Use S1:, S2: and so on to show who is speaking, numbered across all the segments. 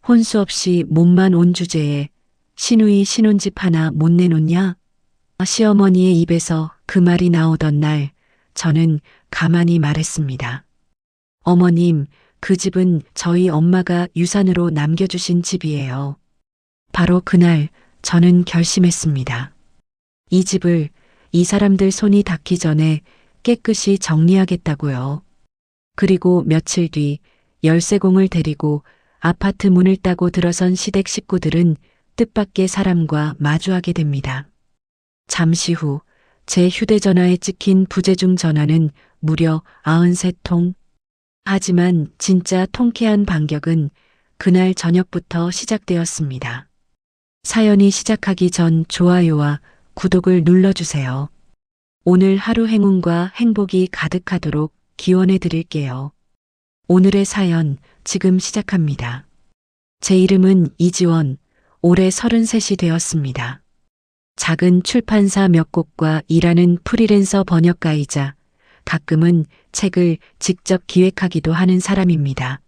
S1: 혼수 없이 몸만 온 주제에 시누이 신혼집 하나 못 내놓냐? 시어머니의 입에서 그 말이 나오던 날 저는 가만히 말했습니다. 어머님, 그 집은 저희 엄마가 유산으로 남겨주신 집이에요. 바로 그날 저는 결심했습니다. 이 집을 이 사람들 손이 닿기 전에 깨끗이 정리하겠다고요. 그리고 며칠 뒤 열쇠공을 데리고 아파트 문을 따고 들어선 시댁 식구들은 뜻밖의 사람과 마주하게 됩니다. 잠시 후 제 휴대전화에 찍힌 부재중 전화는 무려 93통. 하지만 진짜 통쾌한 반격은 그날 저녁부터 시작되었습니다. 사연이 시작하기 전 좋아요와 구독을 눌러주세요. 오늘 하루 행운과 행복이 가득하도록 기원해 드릴게요. 오늘의 사연 지금 시작합니다. 제 이름은 이지원, 올해 33이 되었습니다. 작은 출판사 몇 곳과 일하는 프리랜서 번역가이자 가끔은 책을 직접 기획하기도 하는 사람입니다.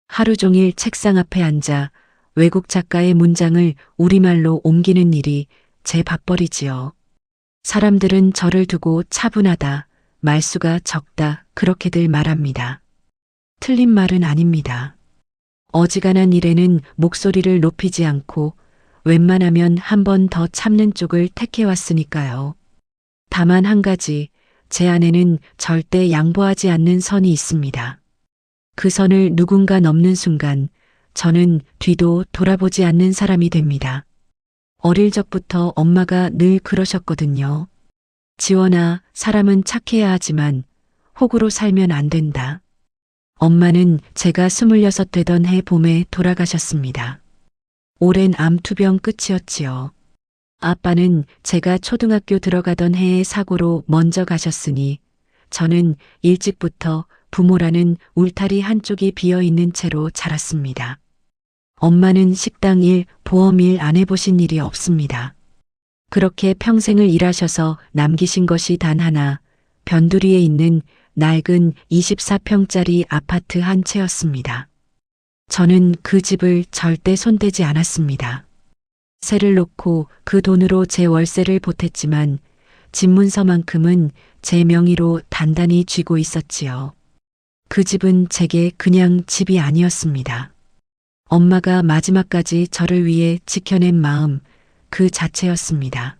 S1: 하루 종일 책상 앞에 앉아 외국 작가의 문장을 우리말로 옮기는 일이 제 밥벌이지요. 사람들은 저를 두고 차분하다, 말수가 적다, 그렇게들 말합니다. 틀린 말은 아닙니다. 어지간한 일에는 목소리를 높이지 않고 웬만하면 한 번 더 참는 쪽을 택해왔으니까요. 다만 한 가지, 제 안에는 절대 양보하지 않는 선이 있습니다. 그 선을 누군가 넘는 순간 저는 뒤도 돌아보지 않는 사람이 됩니다. 어릴 적부터 엄마가 늘 그러셨거든요. 지원아, 사람은 착해야 하지만 호구로 살면 안 된다. 엄마는 제가 26 되던 해 봄에 돌아가셨습니다. 오랜 암투병 끝이었지요. 아빠는 제가 초등학교 들어가던 해에 사고로 먼저 가셨으니 저는 일찍부터 부모라는 울타리 한쪽이 비어있는 채로 자랐습니다. 엄마는 식당 일, 보험 일 안 해보신 일이 없습니다. 그렇게 평생을 일하셔서 남기신 것이 단 하나, 변두리에 있는 낡은 24평짜리 아파트 한 채였습니다. 저는 그 집을 절대 손대지 않았습니다. 세를 놓고 그 돈으로 제 월세를 보탰지만 집문서만큼은 제 명의로 단단히 쥐고 있었지요. 그 집은 제게 그냥 집이 아니었습니다. 엄마가 마지막까지 저를 위해 지켜낸 마음 그 자체였습니다.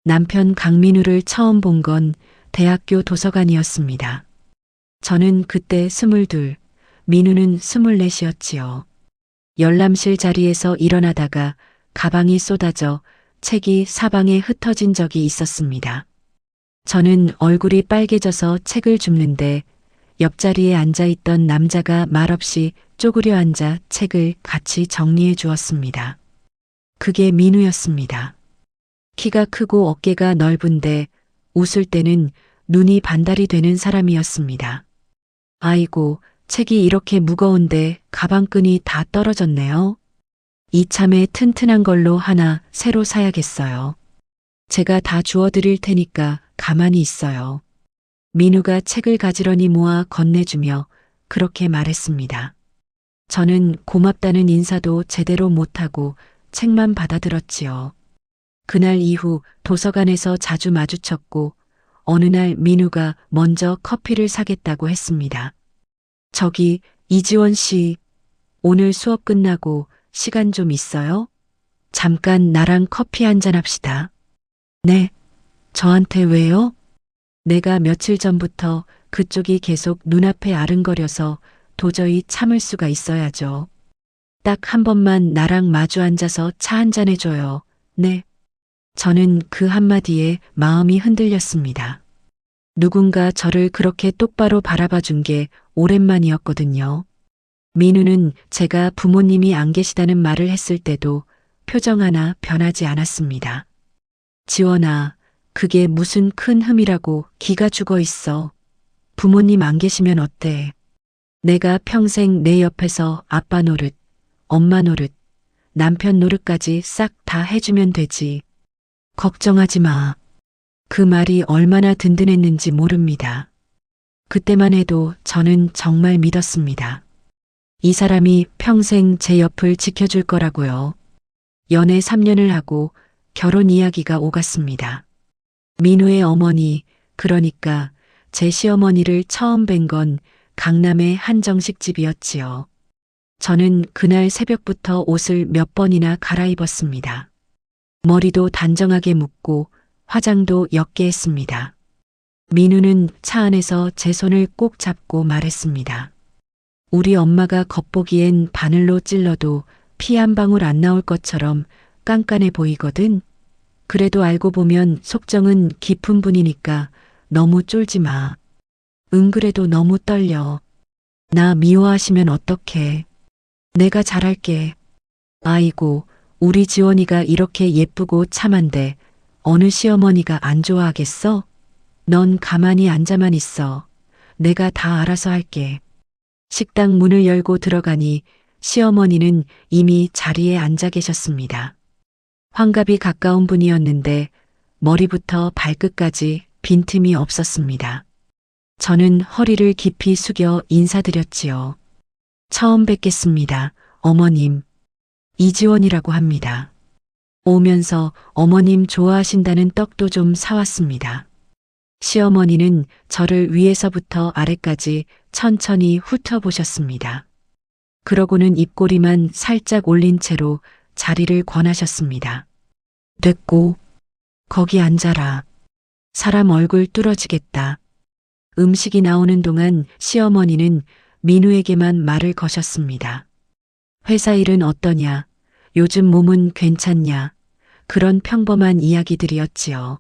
S1: 남편 강민우를 처음 본 건 대학교 도서관이었습니다. 저는 그때 22, 민우는 24이었지요. 열람실 자리에서 일어나다가 가방이 쏟아져 책이 사방에 흩어진 적이 있었습니다. 저는 얼굴이 빨개져서 책을 줍는데 옆자리에 앉아있던 남자가 말없이 쪼그려 앉아 책을 같이 정리해 주었습니다. 그게 민우였습니다. 키가 크고 어깨가 넓은데 웃을 때는 눈이 반달이 되는 사람이었습니다. 아이고, 책이 이렇게 무거운데 가방끈이 다 떨어졌네요. 이참에 튼튼한 걸로 하나 새로 사야겠어요. 제가 다 주워드릴 테니까 가만히 있어요. 민우가 책을 가지런히 모아 건네주며 그렇게 말했습니다. 저는 고맙다는 인사도 제대로 못하고 책만 받아들었지요. 그날 이후 도서관에서 자주 마주쳤고 어느 날 민우가 먼저 커피를 사겠다고 했습니다. 저기 이지원 씨, 오늘 수업 끝나고 시간 좀 있어요? 잠깐 나랑 커피 한잔 합시다. 네, 저한테 왜요? 내가 며칠 전부터 그쪽이 계속 눈앞에 아른거려서 도저히 참을 수가 있어야죠. 딱 한 번만 나랑 마주 앉아서 차 한잔 해줘요. 네. 저는 그 한마디에 마음이 흔들렸습니다. 누군가 저를 그렇게 똑바로 바라봐 준 게 오랜만이었거든요. 민우는 제가 부모님이 안 계시다는 말을 했을 때도 표정 하나 변하지 않았습니다. 지원아, 그게 무슨 큰 흠이라고 기가 죽어 있어. 부모님 안 계시면 어때? 내가 평생 내 옆에서 아빠 노릇, 엄마 노릇, 남편 노릇까지 싹 다 해주면 되지. 걱정하지 마. 그 말이 얼마나 든든했는지 모릅니다. 그때만 해도 저는 정말 믿었습니다. 이 사람이 평생 제 옆을 지켜줄 거라고요. 연애 3년을 하고 결혼 이야기가 오갔습니다. 민우의 어머니, 그러니까 제 시어머니를 처음 뵌 건 강남의 한정식집이었지요. 저는 그날 새벽부터 옷을 몇 번이나 갈아입었습니다. 머리도 단정하게 묶고 화장도 옅게 했습니다. 민우는 차 안에서 제 손을 꼭 잡고 말했습니다. 우리 엄마가 겉보기엔 바늘로 찔러도 피 한 방울 안 나올 것처럼 깐깐해 보이거든. 그래도 알고 보면 속정은 깊은 분이니까 너무 쫄지 마. 응 그래도 너무 떨려. 나 미워하시면 어떡해. 내가 잘할게. 아이고, 우리 지원이가 이렇게 예쁘고 참한데 어느 시어머니가 안 좋아하겠어? 넌 가만히 앉아만 있어. 내가 다 알아서 할게. 식당 문을 열고 들어가니 시어머니는 이미 자리에 앉아 계셨습니다. 환갑이 가까운 분이었는데 머리부터 발끝까지 빈틈이 없었습니다. 저는 허리를 깊이 숙여 인사드렸지요. 처음 뵙겠습니다, 어머님. 이지원이라고 합니다. 오면서 어머님 좋아하신다는 떡도 좀 사왔습니다. 시어머니는 저를 위에서부터 아래까지 천천히 훑어보셨습니다. 그러고는 입꼬리만 살짝 올린 채로 자리를 권하셨습니다. 됐고, 거기 앉아라. 사람 얼굴 뚫어지겠다. 음식이 나오는 동안 시어머니는 민우에게만 말을 거셨습니다. 회사 일은 어떠냐? 요즘 몸은 괜찮냐? 그런 평범한 이야기들이었지요.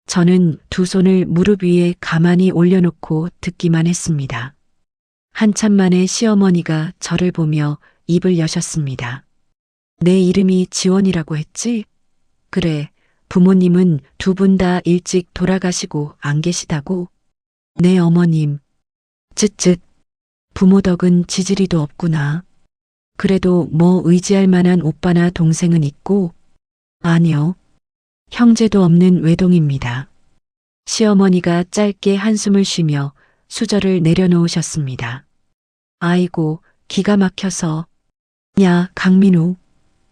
S1: 저는 두 손을 무릎 위에 가만히 올려놓고 듣기만 했습니다. 한참 만에 시어머니가 저를 보며 입을 여셨습니다. 내 이름이 지원이라고 했지? 그래, 부모님은 두 분 다 일찍 돌아가시고 안 계시다고? 네, 어머님. 쯧쯧. 부모 덕은 지지리도 없구나. 그래도 뭐 의지할 만한 오빠나 동생은 있고? 아니요. 형제도 없는 외동입니다. 시어머니가 짧게 한숨을 쉬며 수저를 내려놓으셨습니다. 아이고, 기가 막혀서. 야, 강민우.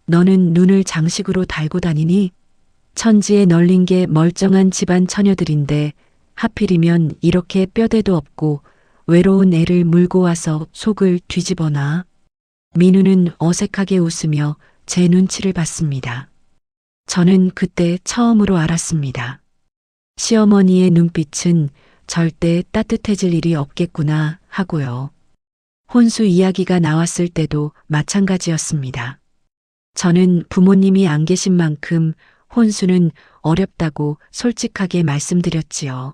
S1: 너는 눈을 장식으로 달고 다니니? 천지에 널린 게 멀쩡한 집안 처녀들인데 하필이면 이렇게 뼈대도 없고 외로운 애를 물고 와서 속을 뒤집어놔. 민우는 어색하게 웃으며 제 눈치를 봤습니다. 저는 그때 처음으로 알았습니다. 시어머니의 눈빛은 절대 따뜻해질 일이 없겠구나 하고요. 혼수 이야기가 나왔을 때도 마찬가지였습니다. 저는 부모님이 안 계신 만큼 혼수는 어렵다고 솔직하게 말씀드렸지요.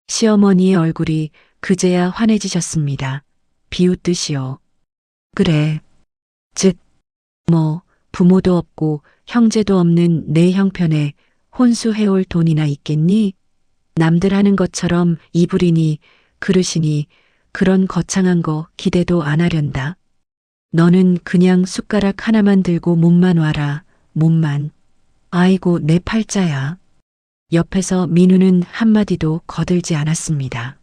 S1: 시어머니의 얼굴이 그제야 환해지셨습니다. 비웃듯이요. 그래. 즉, 뭐 부모도 없고 형제도 없는 내 형편에 혼수해올 돈이나 있겠니? 남들 하는 것처럼 이불이니 그릇이니 그런 거창한 거 기대도 안 하련다. 너는 그냥 숟가락 하나만 들고 몸만 와라. 몸만. 아이고 내 팔자야. 옆에서 민우는 한마디도 거들지 않았습니다.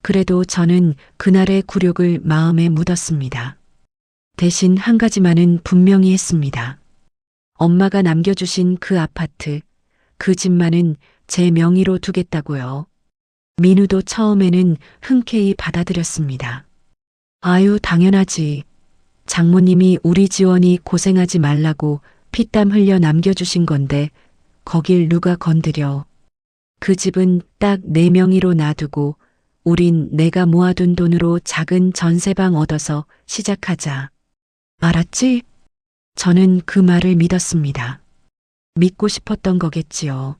S1: 그래도 저는 그날의 굴욕을 마음에 묻었습니다. 대신 한 가지만은 분명히 했습니다. 엄마가 남겨주신 그 아파트, 그 집만은 제 명의로 두겠다고요. 민우도 처음에는 흔쾌히 받아들였습니다. 아유, 당연하지. 장모님이 우리 지원이 고생하지 말라고 피땀 흘려 남겨주신 건데 거길 누가 건드려. 그 집은 딱 내 명의로 놔두고 우린 내가 모아둔 돈으로 작은 전세방 얻어서 시작하자. 알았지? 저는 그 말을 믿었습니다. 믿고 싶었던 거겠지요.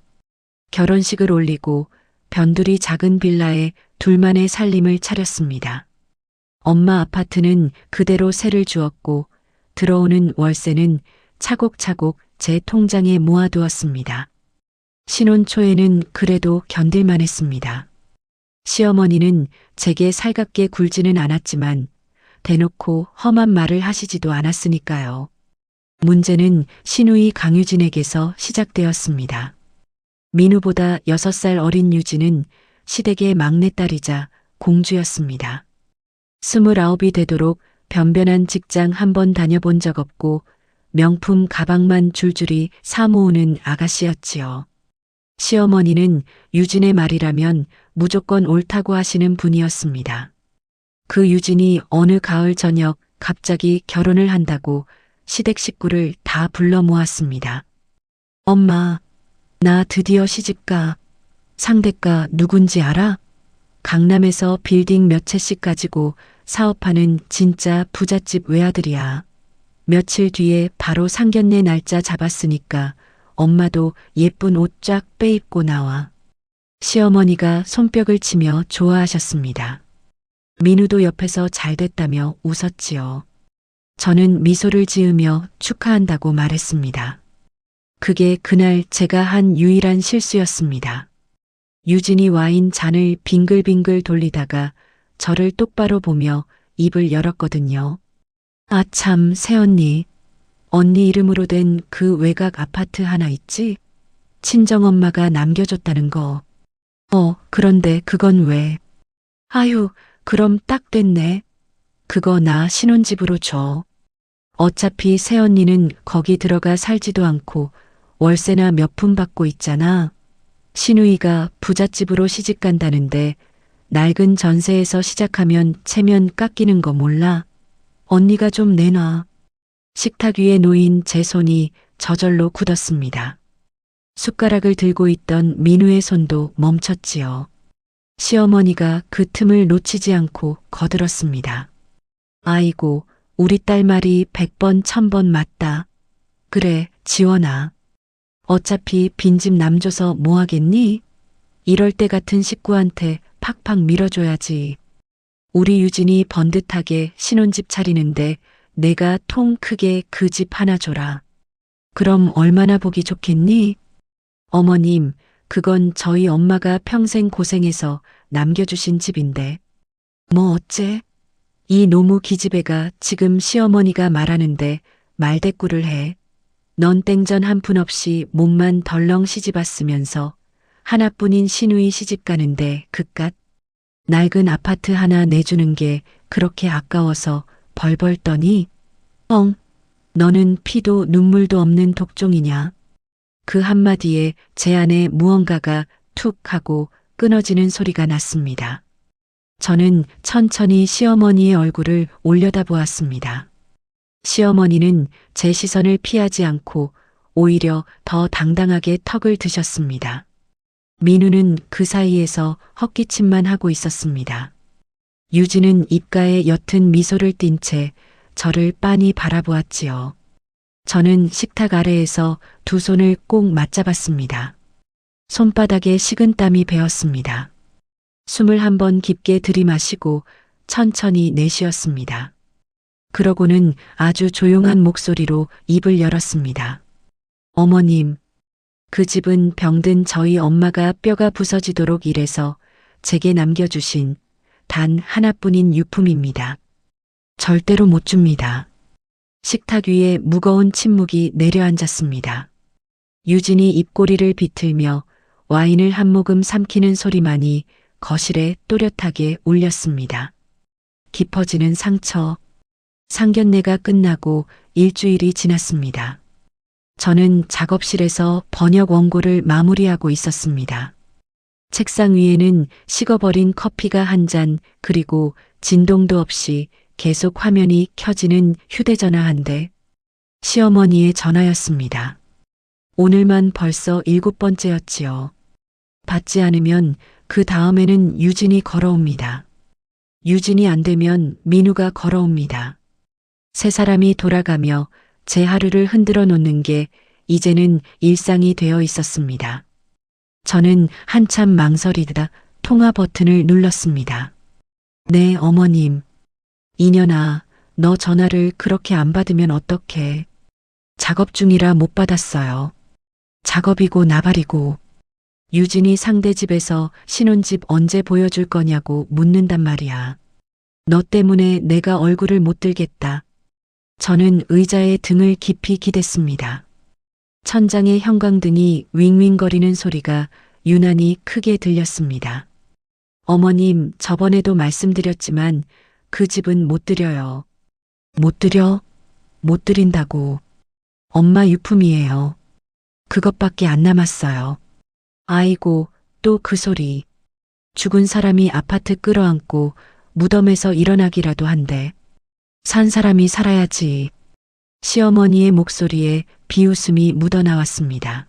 S1: 결혼식을 올리고 변두리 작은 빌라에 둘만의 살림을 차렸습니다. 엄마 아파트는 그대로 세를 주었고 들어오는 월세는 차곡차곡 제 통장에 모아두었습니다. 신혼 초에는 그래도 견딜만 했습니다. 시어머니는 제게 살갑게 굴지는 않았지만 대놓고 험한 말을 하시지도 않았으니까요. 문제는 시누이 강유진에게서 시작되었습니다. 민우보다 6살 어린 유진은 시댁의 막내딸이자 공주였습니다. 29이 되도록 변변한 직장 한 번 다녀본 적 없고 명품 가방만 줄줄이 사 모으는 아가씨였지요. 시어머니는 유진의 말이라면 무조건 옳다고 하시는 분이었습니다. 그 유진이 어느 가을 저녁 갑자기 결혼을 한다고 시댁 식구를 다 불러 모았습니다. 엄마, 나 드디어 시집가. 상대가 누군지 알아? 강남에서 빌딩 몇 채씩 가지고 사업하는 진짜 부잣집 외아들이야. 며칠 뒤에 바로 상견례 날짜 잡았으니까 엄마도 예쁜 옷 쫙 빼입고 나와. 시어머니가 손뼉을 치며 좋아하셨습니다. 민우도 옆에서 잘 됐다며 웃었지요. 저는 미소를 지으며 축하한다고 말했습니다. 그게 그날 제가 한 유일한 실수였습니다. 유진이 와인 잔을 빙글빙글 돌리다가 저를 똑바로 보며 입을 열었거든요. 아 참, 새언니. 언니 이름으로 된 그 외곽 아파트 하나 있지? 친정엄마가 남겨줬다는 거. 그런데 그건 왜? 아유, 그럼 딱 됐네. 그거 나 신혼집으로 줘. 어차피 새언니는 거기 들어가 살지도 않고 월세나 몇 푼 받고 있잖아. 신우이가 부잣집으로 시집 간다는데 낡은 전세에서 시작하면 체면 깎이는 거 몰라? 언니가 좀 내놔. 식탁 위에 놓인 제 손이 저절로 굳었습니다. 숟가락을 들고 있던 민우의 손도 멈췄지요. 시어머니가 그 틈을 놓치지 않고 거들었습니다. 아이고, 우리 딸 말이 100번 1000번 맞다. 그래, 지원아. 어차피 빈집 남줘서 뭐 하겠니? 이럴 때 같은 식구한테 팍팍 밀어줘야지. 우리 유진이 번듯하게 신혼집 차리는데 내가 통 크게 그 집 하나 줘라. 그럼 얼마나 보기 좋겠니? 어머님, 그건 저희 엄마가 평생 고생해서 남겨주신 집인데. 뭐 어째? 이 노무 기집애가 지금 시어머니가 말하는데 말대꾸를 해. 넌 땡전 한 푼 없이 몸만 덜렁 시집 왔으면서 하나뿐인 시누이 시집 가는데 그깟 낡은 아파트 하나 내주는 게 그렇게 아까워서 벌벌 떠니? 너는 피도 눈물도 없는 독종이냐? 그 한마디에 제 안에 무언가가 툭 하고 끊어지는 소리가 났습니다. 저는 천천히 시어머니의 얼굴을 올려다보았습니다. 시어머니는 제 시선을 피하지 않고 오히려 더 당당하게 턱을 드셨습니다. 민우는 그 사이에서 헛기침만 하고 있었습니다. 유진은 입가에 옅은 미소를 띤 채 저를 빤히 바라보았지요. 저는 식탁 아래에서 두 손을 꼭 맞잡았습니다. 손바닥에 식은땀이 배었습니다. 숨을 한번 깊게 들이마시고 천천히 내쉬었습니다. 그러고는 아주 조용한 목소리로 입을 열었습니다. 어머님, 그 집은 병든 저희 엄마가 뼈가 부서지도록 일해서 제게 남겨주신 단 하나뿐인 유품입니다. 절대로 못 줍니다. 식탁 위에 무거운 침묵이 내려앉았습니다. 유진이 입꼬리를 비틀며 와인을 한 모금 삼키는 소리만이 거실에 또렷하게 울렸습니다. 깊어지는 상처. 상견례가 끝나고 일주일이 지났습니다. 저는 작업실에서 번역 원고를 마무리하고 있었습니다. 책상 위에는 식어버린 커피가 한 잔, 그리고 진동도 없이 계속 화면이 켜지는 휴대전화 한 대. 시어머니의 전화였습니다. 오늘만 벌써 7번째였지요. 받지 않으면 그 다음에는 유진이 걸어옵니다. 유진이 안 되면 민우가 걸어옵니다. 세 사람이 돌아가며 제 하루를 흔들어 놓는 게 이제는 일상이 되어 있었습니다. 저는 한참 망설이다 통화 버튼을 눌렀습니다. 네, 어머님. 이년아, 너 전화를 그렇게 안 받으면 어떡해. 작업 중이라 못 받았어요. 작업이고 나발이고. 유진이 상대 집에서 신혼집 언제 보여줄 거냐고 묻는단 말이야. 너 때문에 내가 얼굴을 못 들겠다. 저는 의자에 등을 깊이 기댔습니다. 천장의 형광등이 윙윙거리는 소리가 유난히 크게 들렸습니다. 어머님, 저번에도 말씀드렸지만 그 집은 못 드려요. 못 드려? 못 드린다고. 엄마 유품이에요. 그것밖에 안 남았어요. 아이고, 또 그 소리. 죽은 사람이 아파트 끌어안고 무덤에서 일어나기라도 한대. 산 사람이 살아야지. 시어머니의 목소리에 비웃음이 묻어나왔습니다.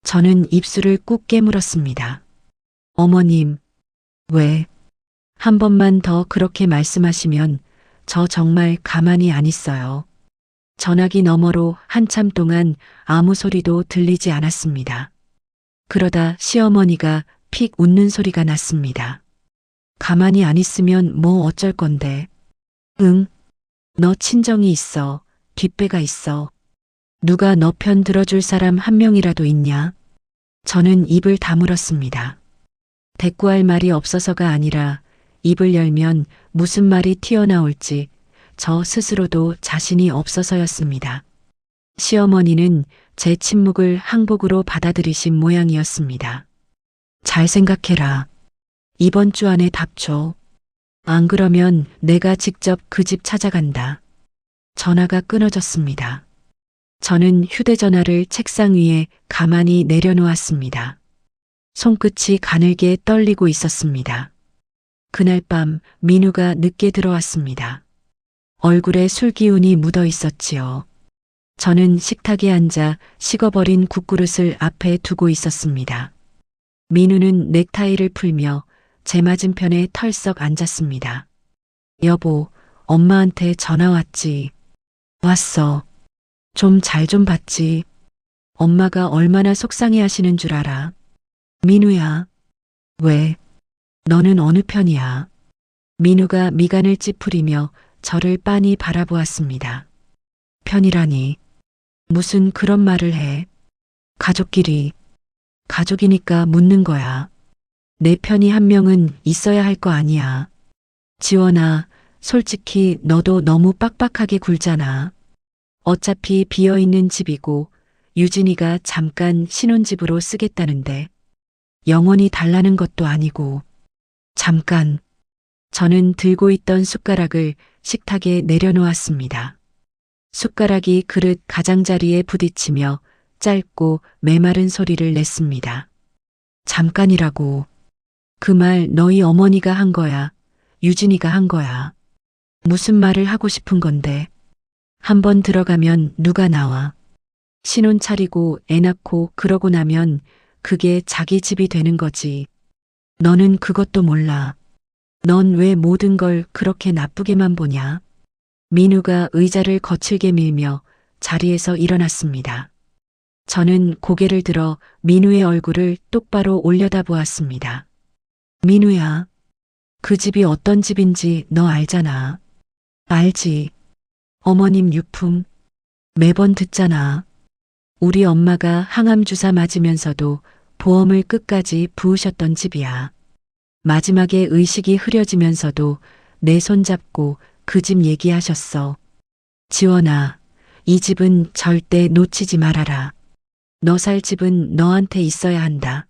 S1: 저는 입술을 꾹 깨물었습니다. 어머님, 왜? 한 번만 더 그렇게 말씀하시면 저 정말 가만히 안 있어요. 전화기 너머로 한참 동안 아무 소리도 들리지 않았습니다. 그러다 시어머니가 픽 웃는 소리가 났습니다. 가만히 안 있으면 뭐 어쩔 건데. 응, 너 친정이 있어. 뒷배가 있어. 누가 너 편 들어줄 사람 한 명이라도 있냐? 저는 입을 다물었습니다. 대꾸할 말이 없어서가 아니라 입을 열면 무슨 말이 튀어나올지 저 스스로도 자신이 없어서였습니다. 시어머니는 제 침묵을 항복으로 받아들이신 모양이었습니다. 잘 생각해라. 이번 주 안에 답 줘. 안 그러면 내가 직접 그 집 찾아간다. 전화가 끊어졌습니다. 저는 휴대전화를 책상 위에 가만히 내려놓았습니다. 손끝이 가늘게 떨리고 있었습니다. 그날 밤 민우가 늦게 들어왔습니다. 얼굴에 술기운이 묻어 있었지요. 저는 식탁에 앉아 식어버린 국그릇을 앞에 두고 있었습니다. 민우는 넥타이를 풀며 제 맞은편에 털썩 앉았습니다. 여보, 엄마한테 전화 왔지. 왔어. 좀 잘 좀 받지. 엄마가 얼마나 속상해 하시는 줄 알아. 민우야. 왜? 너는 어느 편이야? 민우가 미간을 찌푸리며 저를 빤히 바라보았습니다. 편이라니. 무슨 그런 말을 해. 가족끼리. 가족이니까 묻는 거야. 내 편이 한 명은 있어야 할 거 아니야. 지원아, 솔직히 너도 너무 빡빡하게 굴잖아. 어차피 비어있는 집이고 유진이가 잠깐 신혼집으로 쓰겠다는데 영원히 달라는 것도 아니고. 잠깐. 저는 들고 있던 숟가락을 식탁에 내려놓았습니다. 숟가락이 그릇 가장자리에 부딪히며 짧고 메마른 소리를 냈습니다. 잠깐이라고. 그 말 너희 어머니가 한 거야. 유진이가 한 거야. 무슨 말을 하고 싶은 건데. 한번 들어가면 누가 나와. 신혼 차리고 애 낳고 그러고 나면 그게 자기 집이 되는 거지. 너는 그것도 몰라. 넌 왜 모든 걸 그렇게 나쁘게만 보냐? 민우가 의자를 거칠게 밀며 자리에서 일어났습니다. 저는 고개를 들어 민우의 얼굴을 똑바로 올려다보았습니다. 민우야, 그 집이 어떤 집인지 너 알잖아. 알지. 어머님 유품. 매번 듣잖아. 우리 엄마가 항암 주사 맞으면서도 보험을 끝까지 부으셨던 집이야. 마지막에 의식이 흐려지면서도 내 손 잡고 그 집 얘기하셨어. 지원아, 이 집은 절대 놓치지 말아라. 너 살 집은 너한테 있어야 한다.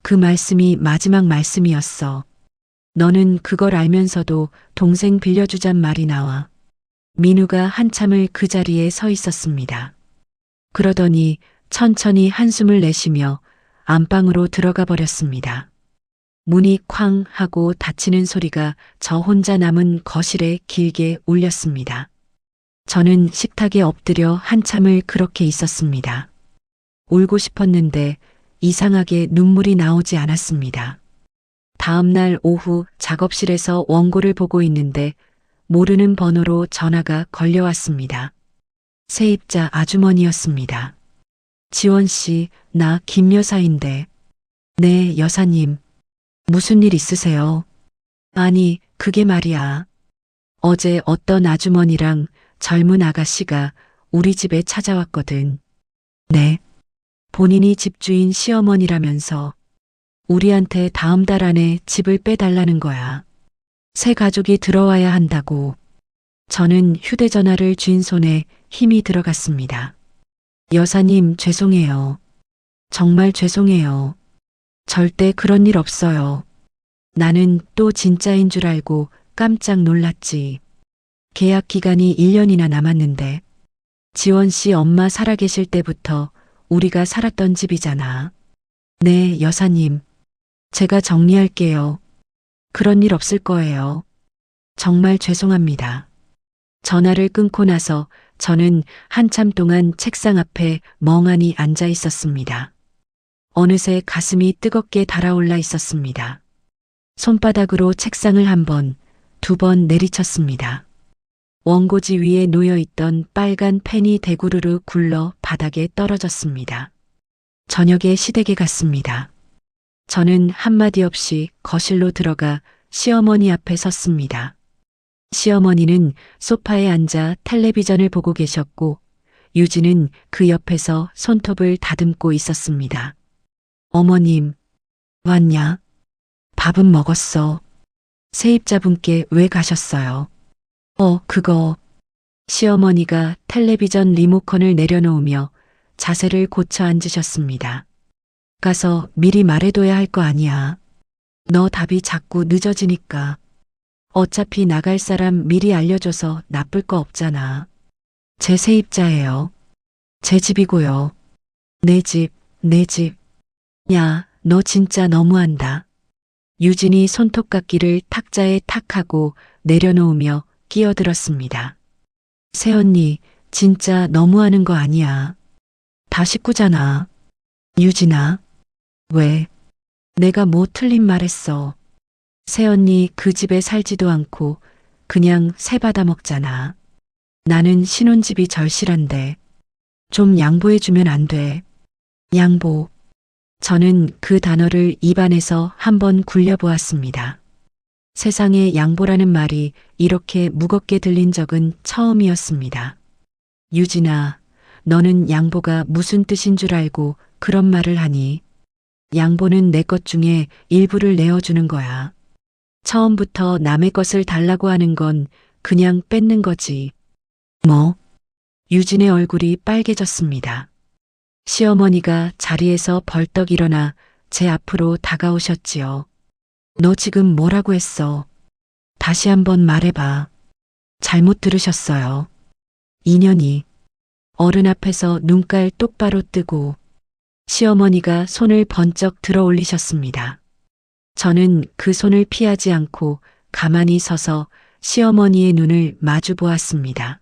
S1: 그 말씀이 마지막 말씀이었어. 너는 그걸 알면서도 동생 빌려주잔 말이 나와. 민우가 한참을 그 자리에 서 있었습니다. 그러더니 천천히 한숨을 내쉬며 안방으로 들어가 버렸습니다. 문이 쾅 하고 닫히는 소리가 저 혼자 남은 거실에 길게 울렸습니다. 저는 식탁에 엎드려 한참을 그렇게 있었습니다. 울고 싶었는데 이상하게 눈물이 나오지 않았습니다. 다음 날 오후 작업실에서 원고를 보고 있는데 모르는 번호로 전화가 걸려왔습니다. 세입자 아주머니였습니다. 지원 씨, 나 김 여사인데. 네, 여사님. 무슨 일 있으세요? 아니, 그게 말이야. 어제 어떤 아주머니랑 젊은 아가씨가 우리 집에 찾아왔거든. 네. 본인이 집주인 시어머니라면서 우리한테 다음 달 안에 집을 빼달라는 거야. 새 가족이 들어와야 한다고. 저는 휴대전화를 쥔 손에 힘이 들어갔습니다. 여사님, 죄송해요. 정말 죄송해요. 절대 그런 일 없어요. 나는 또 진짜인 줄 알고 깜짝 놀랐지. 계약 기간이 1년이나 남았는데 지원 씨 엄마 살아계실 때부터 우리가 살았던 집이잖아. 네, 여사님. 제가 정리할게요. 그런 일 없을 거예요. 정말 죄송합니다. 전화를 끊고 나서 저는 한참 동안 책상 앞에 멍하니 앉아 있었습니다. 어느새 가슴이 뜨겁게 달아올라 있었습니다. 손바닥으로 책상을 한 번, 두 번 내리쳤습니다. 원고지 위에 놓여있던 빨간 펜이 대구르르 굴러 바닥에 떨어졌습니다. 저녁에 시댁에 갔습니다. 저는 한마디 없이 거실로 들어가 시어머니 앞에 섰습니다. 시어머니는 소파에 앉아 텔레비전을 보고 계셨고 유진은 그 옆에서 손톱을 다듬고 있었습니다. 어머님, 왔냐? 밥은 먹었어. 세입자분께 왜 가셨어요? 그거. 시어머니가 텔레비전 리모컨을 내려놓으며 자세를 고쳐 앉으셨습니다. 가서 미리 말해둬야 할 거 아니야. 너 답이 자꾸 늦어지니까. 어차피 나갈 사람 미리 알려줘서 나쁠 거 없잖아. 제 세입자예요. 제 집이고요. 내 집, 내 집. 야, 너 진짜 너무한다. 유진이 손톱깎이를 탁자에 탁 하고 내려놓으며 끼어들었습니다. 새언니, 진짜 너무하는 거 아니야. 다 식구잖아. 유진아. 왜? 내가 뭐 틀린 말 했어. 새언니 그 집에 살지도 않고 그냥 새 받아 먹잖아. 나는 신혼집이 절실한데 좀 양보해주면 안 돼. 양보. 저는 그 단어를 입안에서 한번 굴려보았습니다. 세상에 양보라는 말이 이렇게 무겁게 들린 적은 처음이었습니다. 유진아, 너는 양보가 무슨 뜻인 줄 알고 그런 말을 하니? 양보는 내 것 중에 일부를 내어주는 거야. 처음부터 남의 것을 달라고 하는 건 그냥 뺏는 거지. 뭐? 유진의 얼굴이 빨개졌습니다. 시어머니가 자리에서 벌떡 일어나 제 앞으로 다가오셨지요. 너 지금 뭐라고 했어? 다시 한번 말해봐. 잘못 들으셨어요. 인연이. 어른 앞에서 눈깔 똑바로 뜨고 시어머니가 손을 번쩍 들어 올리셨습니다. 저는 그 손을 피하지 않고 가만히 서서 시어머니의 눈을 마주 보았습니다.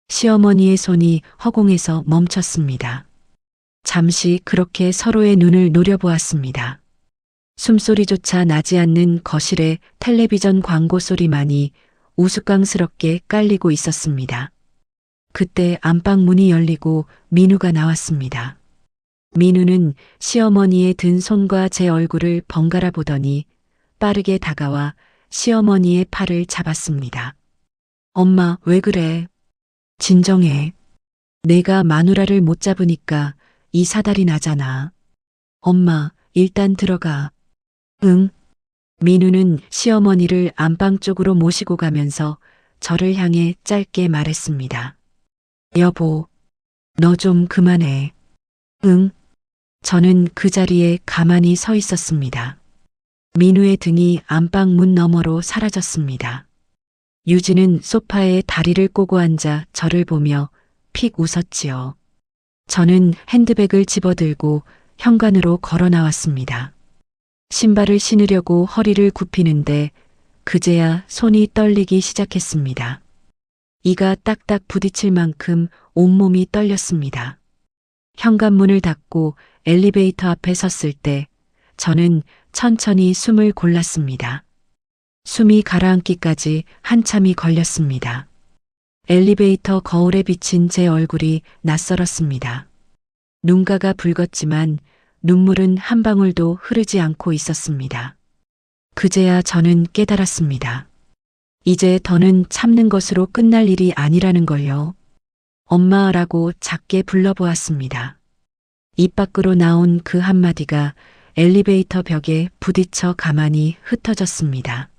S1: 시어머니의 손이 허공에서 멈췄습니다. 잠시 그렇게 서로의 눈을 노려보았습니다. 숨소리조차 나지 않는 거실에 텔레비전 광고 소리만이 우스꽝스럽게 깔리고 있었습니다. 그때 안방 문이 열리고 민우가 나왔습니다. 민우는 시어머니의 든 손과 제 얼굴을 번갈아 보더니 빠르게 다가와 시어머니의 팔을 잡았습니다. 엄마, 왜 그래? 진정해. 내가 마누라를 못 잡으니까 이 사달이 나잖아. 엄마, 일단 들어가. 응. 민우는 시어머니를 안방 쪽으로 모시고 가면서 저를 향해 짧게 말했습니다. 여보, 너 좀 그만해. 응. 저는 그 자리에 가만히 서 있었습니다. 민우의 등이 안방 문 너머로 사라졌습니다. 유진은 소파에 다리를 꼬고 앉아 저를 보며 픽 웃었지요. 저는 핸드백을 집어들고 현관으로 걸어 나왔습니다. 신발을 신으려고 허리를 굽히는데 그제야 손이 떨리기 시작했습니다. 이가 딱딱 부딪힐 만큼 온몸이 떨렸습니다. 현관문을 닫고 엘리베이터 앞에 섰을 때 저는 천천히 숨을 골랐습니다. 숨이 가라앉기까지 한참이 걸렸습니다. 엘리베이터 거울에 비친 제 얼굴이 낯설었습니다. 눈가가 붉었지만 눈물은 한 방울도 흐르지 않고 있었습니다. 그제야 저는 깨달았습니다. 이제 더는 참는 것으로 끝날 일이 아니라는 걸요. 엄마라고 작게 불러보았습니다. 입 밖으로 나온 그 한마디가 엘리베이터 벽에 부딪혀 가만히 흩어졌습니다.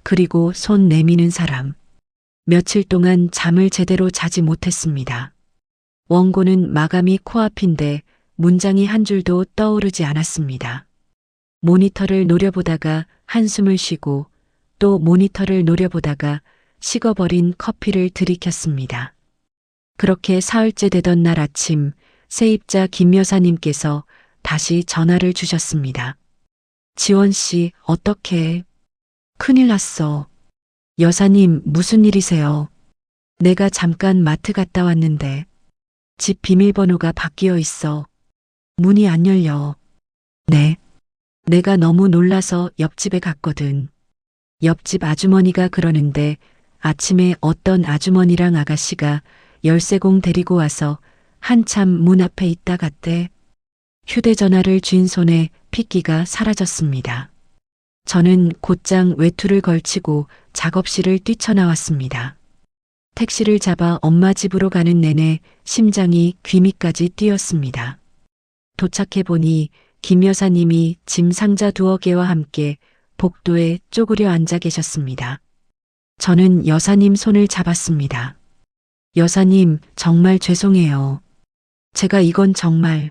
S1: 그리고 손 내미는 사람. 며칠 동안 잠을 제대로 자지 못했습니다. 원고는 마감이 코앞인데 문장이 한 줄도 떠오르지 않았습니다. 모니터를 노려보다가 한숨을 쉬고 또 모니터를 노려보다가 식어버린 커피를 들이켰습니다. 그렇게 사흘째 되던 날 아침 세입자 김 여사님께서 다시 전화를 주셨습니다. 지원 씨, 어떡해? 큰일 났어. 여사님, 무슨 일이세요? 내가 잠깐 마트 갔다 왔는데 집 비밀번호가 바뀌어 있어. 문이 안 열려. 네. 내가 너무 놀라서 옆집에 갔거든. 옆집 아주머니가 그러는데 아침에 어떤 아주머니랑 아가씨가 열쇠공 데리고 와서 한참 문 앞에 있다 갔대. 휴대전화를 쥔 손에 핏기가 사라졌습니다. 저는 곧장 외투를 걸치고 작업실을 뛰쳐나왔습니다. 택시를 잡아 엄마 집으로 가는 내내 심장이 귀미까지 뛰었습니다. 도착해보니 김 여사님이 짐 상자 2개와 함께 복도에 쪼그려 앉아 계셨습니다. 저는 여사님 손을 잡았습니다. 여사님, 정말 죄송해요. 제가 이건 정말...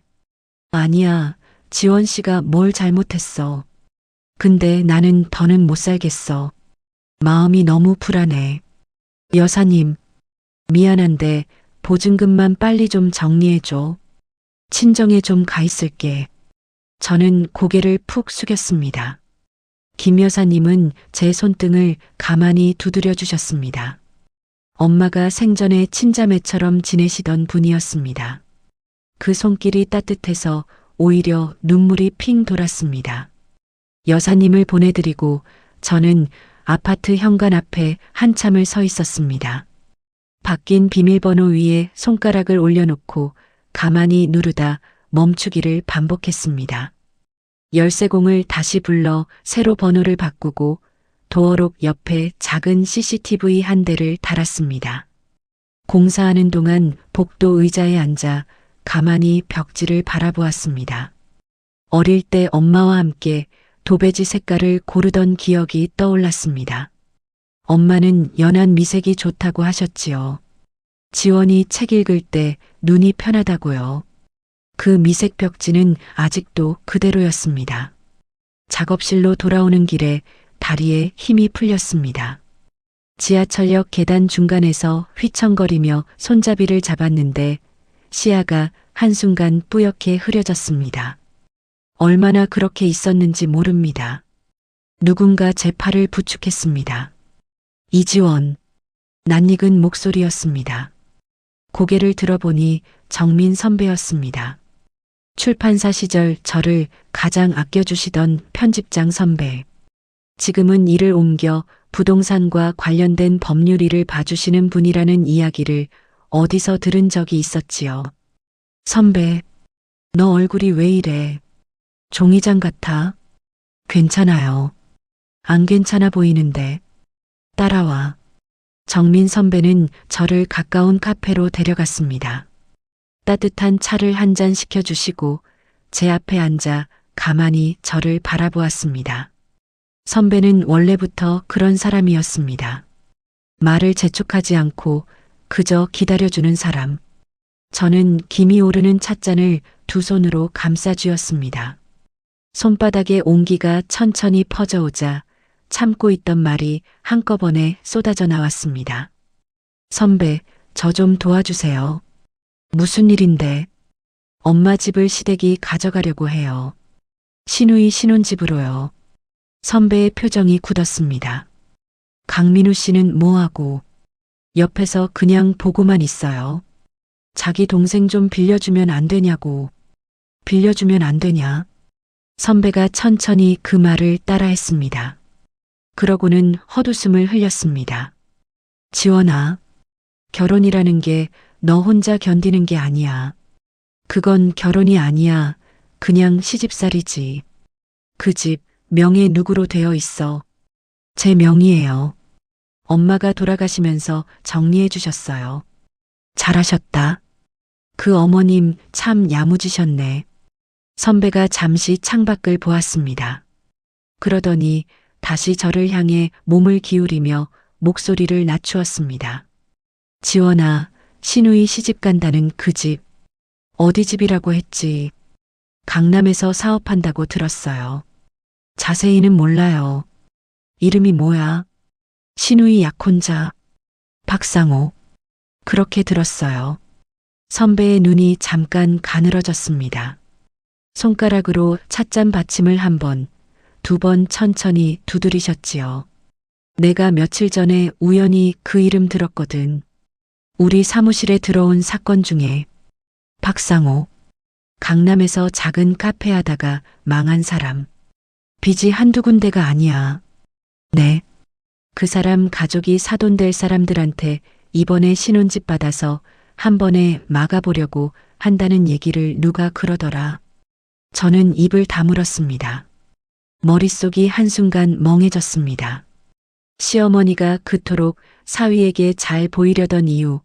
S1: 아니야, 지원 씨가 뭘 잘못했어. 근데 나는 더는 못 살겠어. 마음이 너무 불안해. 여사님, 미안한데 보증금만 빨리 좀 정리해줘. 친정에 좀 가 있을게. 저는 고개를 푹 숙였습니다. 김 여사님은 제 손등을 가만히 두드려 주셨습니다. 엄마가 생전에 친자매처럼 지내시던 분이었습니다. 그 손길이 따뜻해서 오히려 눈물이 핑 돌았습니다. 여사님을 보내드리고 저는 아파트 현관 앞에 한참을 서 있었습니다. 바뀐 비밀번호 위에 손가락을 올려놓고 가만히 누르다 멈추기를 반복했습니다. 열쇠공을 다시 불러 새로 번호를 바꾸고 도어록 옆에 작은 CCTV 한 대를 달았습니다. 공사하는 동안 복도 의자에 앉아 가만히 벽지를 바라보았습니다. 어릴 때 엄마와 함께 도배지 색깔을 고르던 기억이 떠올랐습니다. 엄마는 연한 미색이 좋다고 하셨지요. 지원이 책 읽을 때 눈이 편하다고요. 그 미색 벽지는 아직도 그대로였습니다. 작업실로 돌아오는 길에 다리에 힘이 풀렸습니다. 지하철역 계단 중간에서 휘청거리며 손잡이를 잡았는데 시야가 한순간 뿌옇게 흐려졌습니다. 얼마나 그렇게 있었는지 모릅니다. 누군가 제 팔을 부축했습니다. 이지원. 낯익은 목소리였습니다. 고개를 들어보니 정민 선배였습니다. 출판사 시절 저를 가장 아껴주시던 편집장 선배. 지금은 일을 옮겨 부동산과 관련된 법률 일을 봐주시는 분이라는 이야기를 어디서 들은 적이 있었지요. 선배, 너 얼굴이 왜 이래? 종이장 같아? 괜찮아요. 안 괜찮아 보이는데. 따라와. 정민 선배는 저를 가까운 카페로 데려갔습니다. 따뜻한 차를 한 잔 시켜주시고 제 앞에 앉아 가만히 저를 바라보았습니다. 선배는 원래부터 그런 사람이었습니다. 말을 재촉하지 않고 그저 기다려주는 사람. 저는 김이 오르는 찻잔을 두 손으로 감싸쥐었습니다. 손바닥에 온기가 천천히 퍼져오자 참고 있던 말이 한꺼번에 쏟아져 나왔습니다. 선배, 저 좀 도와주세요. 무슨 일인데? 엄마 집을 시댁이 가져가려고 해요. 신우이 신혼집으로요. 선배의 표정이 굳었습니다. 강민우 씨는 뭐하고? 옆에서 그냥 보고만 있어요. 자기 동생 좀 빌려주면 안 되냐고. 빌려주면 안 되냐? 선배가 천천히 그 말을 따라했습니다. 그러고는 헛웃음을 흘렸습니다. 지원아, 결혼이라는 게 너 혼자 견디는 게 아니야. 그건 결혼이 아니야. 그냥 시집살이지. 그 집 명예 누구로 되어 있어? 제 명의예요. 엄마가 돌아가시면서 정리해 주셨어요. 잘하셨다. 그 어머님 참 야무지셨네. 선배가 잠시 창밖을 보았습니다. 그러더니 다시 저를 향해 몸을 기울이며 목소리를 낮추었습니다. 지원아, 신우이 시집 간다는 그 집. 어디 집이라고 했지? 강남에서 사업한다고 들었어요. 자세히는 몰라요. 이름이 뭐야? 신우이 약혼자. 박상호. 그렇게 들었어요. 선배의 눈이 잠깐 가늘어졌습니다. 손가락으로 찻잔 받침을 한 번, 두 번 천천히 두드리셨지요. 내가 며칠 전에 우연히 그 이름 들었거든. 우리 사무실에 들어온 사건 중에. 박상호. 강남에서 작은 카페 하다가 망한 사람. 빚이 한두 군데가 아니야. 네. 그 사람 가족이 사돈될 사람들한테 이번에 신혼집 받아서 한 번에 막아보려고 한다는 얘기를 누가 그러더라. 저는 입을 다물었습니다. 머릿속이 한순간 멍해졌습니다. 시어머니가 그토록 사위에게 잘 보이려던 이유,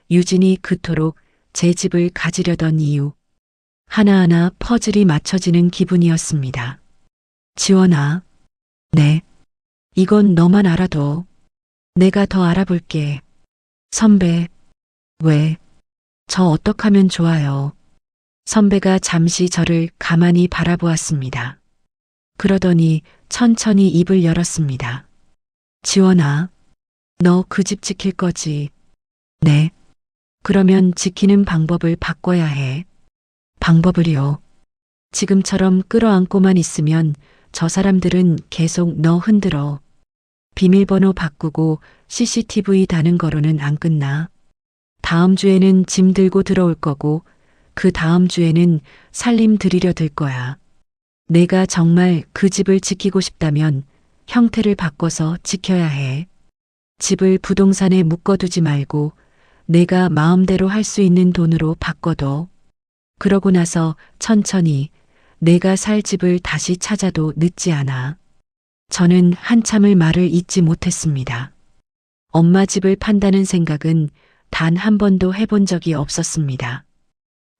S1: 유진이 그토록 제 집을 가지려던 이유, 하나하나 퍼즐이 맞춰지는 기분이었습니다. 지원아. 네. 이건 너만 알아둬. 내가 더 알아볼게. 선배. 왜? 저 어떡하면 좋아요? 선배가 잠시 저를 가만히 바라보았습니다. 그러더니 천천히 입을 열었습니다. 지원아, 너 그 집 지킬 거지? 네. 그러면 지키는 방법을 바꿔야 해. 방법을요? 지금처럼 끌어안고만 있으면 저 사람들은 계속 너 흔들어. 비밀번호 바꾸고 CCTV 다는 거로는 안 끝나. 다음 주에는 짐 들고 들어올 거고 그 다음 주에는 살림 들이려 들 거야. 내가 정말 그 집을 지키고 싶다면 형태를 바꿔서 지켜야 해. 집을 부동산에 묶어두지 말고 내가 마음대로 할 수 있는 돈으로 바꿔둬. 그러고 나서 천천히 내가 살 집을 다시 찾아도 늦지 않아. 저는 한참을 말을 잇지 못했습니다. 엄마 집을 판다는 생각은 단 한 번도 해본 적이 없었습니다.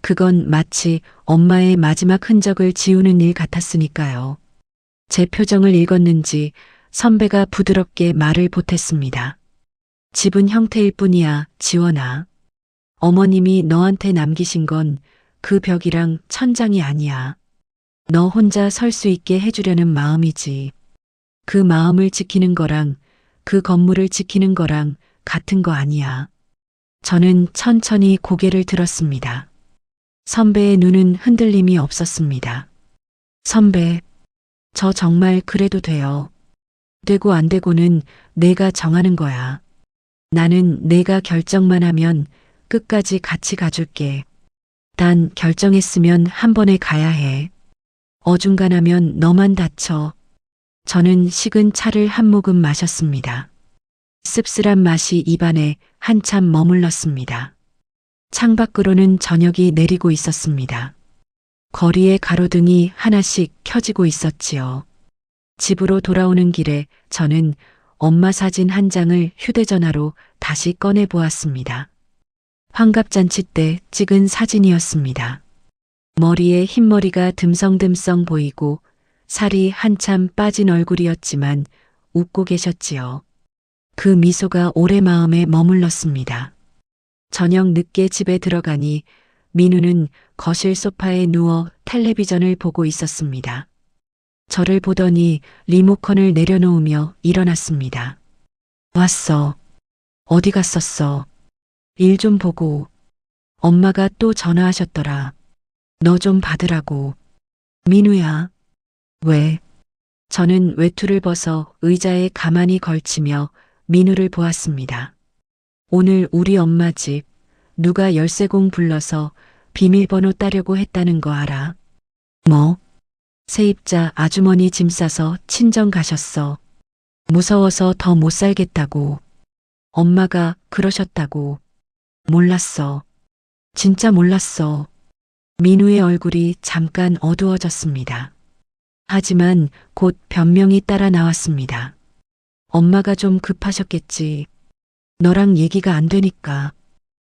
S1: 그건 마치 엄마의 마지막 흔적을 지우는 일 같았으니까요. 제 표정을 읽었는지 선배가 부드럽게 말을 보탰습니다. 집은 형태일 뿐이야, 지원아. 어머님이 너한테 남기신 건 그 벽이랑 천장이 아니야. 너 혼자 설 수 있게 해주려는 마음이지. 그 마음을 지키는 거랑 그 건물을 지키는 거랑 같은 거 아니야. 저는 천천히 고개를 들었습니다. 선배의 눈은 흔들림이 없었습니다. 선배, 저 정말 그래도 돼요. 되고 안 되고는 내가 정하는 거야. 나는 내가 결정만 하면 끝까지 같이 가줄게. 단 결정했으면 한 번에 가야 해. 어중간하면 너만 다쳐. 저는 식은 차를 한 모금 마셨습니다. 씁쓸한 맛이 입안에 한참 머물렀습니다. 창밖으로는 저녁이 내리고 있었습니다. 거리의 가로등이 하나씩 켜지고 있었지요. 집으로 돌아오는 길에 저는 엄마 사진 한 장을 휴대전화로 다시 꺼내 보았습니다. 환갑잔치 때 찍은 사진이었습니다. 머리에 흰머리가 듬성듬성 보이고 살이 한참 빠진 얼굴이었지만 웃고 계셨지요. 그 미소가 오래 마음에 머물렀습니다. 저녁 늦게 집에 들어가니 민우는 거실 소파에 누워 텔레비전을 보고 있었습니다. 저를 보더니 리모컨을 내려놓으며 일어났습니다. 왔어. 어디 갔었어? 일 좀 보고. 엄마가 또 전화하셨더라. 너 좀 받으라고. 민우야. 왜? 저는 외투를 벗어 의자에 가만히 걸치며 민우를 보았습니다. 오늘 우리 엄마 집 누가 열쇠공 불러서 비밀번호 따려고 했다는 거 알아? 뭐? 세입자 아주머니 짐 싸서 친정 가셨어. 무서워서 더 못 살겠다고. 엄마가 그러셨다고. 몰랐어. 진짜 몰랐어. 민우의 얼굴이 잠깐 어두워졌습니다. 하지만 곧 변명이 따라 나왔습니다. 엄마가 좀 급하셨겠지. 너랑 얘기가 안 되니까.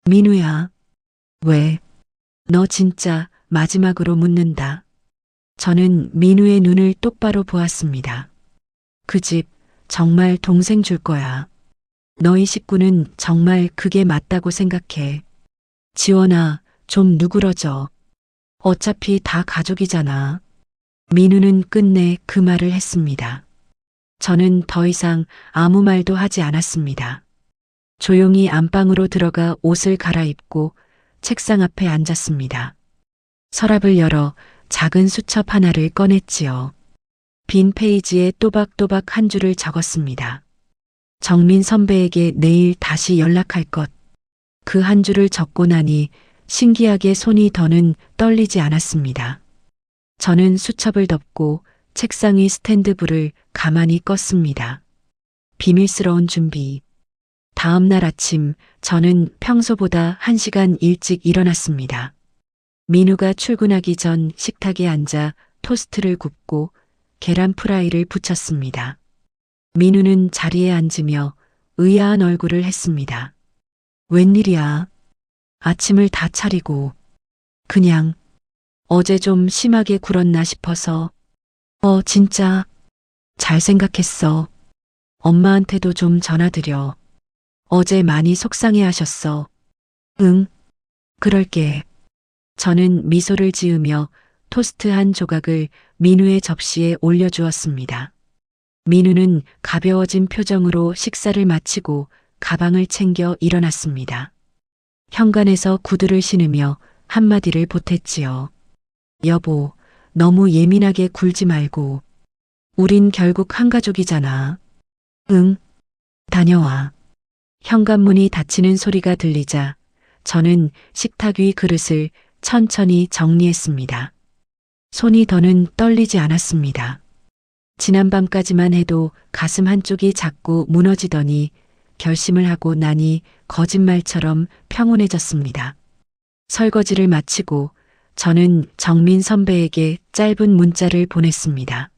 S1: 민우야. 왜? 너 진짜 마지막으로 묻는다. 저는 민우의 눈을 똑바로 보았습니다. 그 집 정말 동생 줄 거야. 너희 식구는 정말 그게 맞다고 생각해. 지원아, 좀 누그러져. 어차피 다 가족이잖아. 민우는 끝내 그 말을 했습니다. 저는 더 이상 아무 말도 하지 않았습니다. 조용히 안방으로 들어가 옷을 갈아입고 책상 앞에 앉았습니다. 서랍을 열어 작은 수첩 하나를 꺼냈지요. 빈 페이지에 또박또박 한 줄을 적었습니다. 정민 선배에게 내일 다시 연락할 것. 그 한 줄을 적고 나니 신기하게 손이 더는 떨리지 않았습니다. 저는 수첩을 덮고 책상 위 스탠드 불을 가만히 껐습니다. 비밀스러운 준비. 다음 날 아침 저는 평소보다 1시간 일찍 일어났습니다. 민우가 출근하기 전 식탁에 앉아 토스트를 굽고 계란 프라이를 부쳤습니다. 민우는 자리에 앉으며 의아한 얼굴을 했습니다. 웬일이야? 아침을 다 차리고. 그냥 어제 좀 심하게 굴었나 싶어서. 진짜 잘 생각했어. 엄마한테도 좀 전화드려. 어제 많이 속상해 하셨어. 응, 그럴게. 저는 미소를 지으며 토스트 한 조각을 민우의 접시에 올려주었습니다. 민우는 가벼워진 표정으로 식사를 마치고 가방을 챙겨 일어났습니다. 현관에서 구두를 신으며 한마디를 보탰지요. 여보, 너무 예민하게 굴지 말고. 우린 결국 한 가족이잖아. 응, 다녀와. 현관문이 닫히는 소리가 들리자 저는 식탁 위 그릇을 천천히 정리했습니다. 손이 더는 떨리지 않았습니다. 지난밤까지만 해도 가슴 한쪽이 자꾸 무너지더니 결심을 하고 나니 거짓말처럼 평온해졌습니다. 설거지를 마치고 저는 정민 선배에게 짧은 문자를 보냈습니다.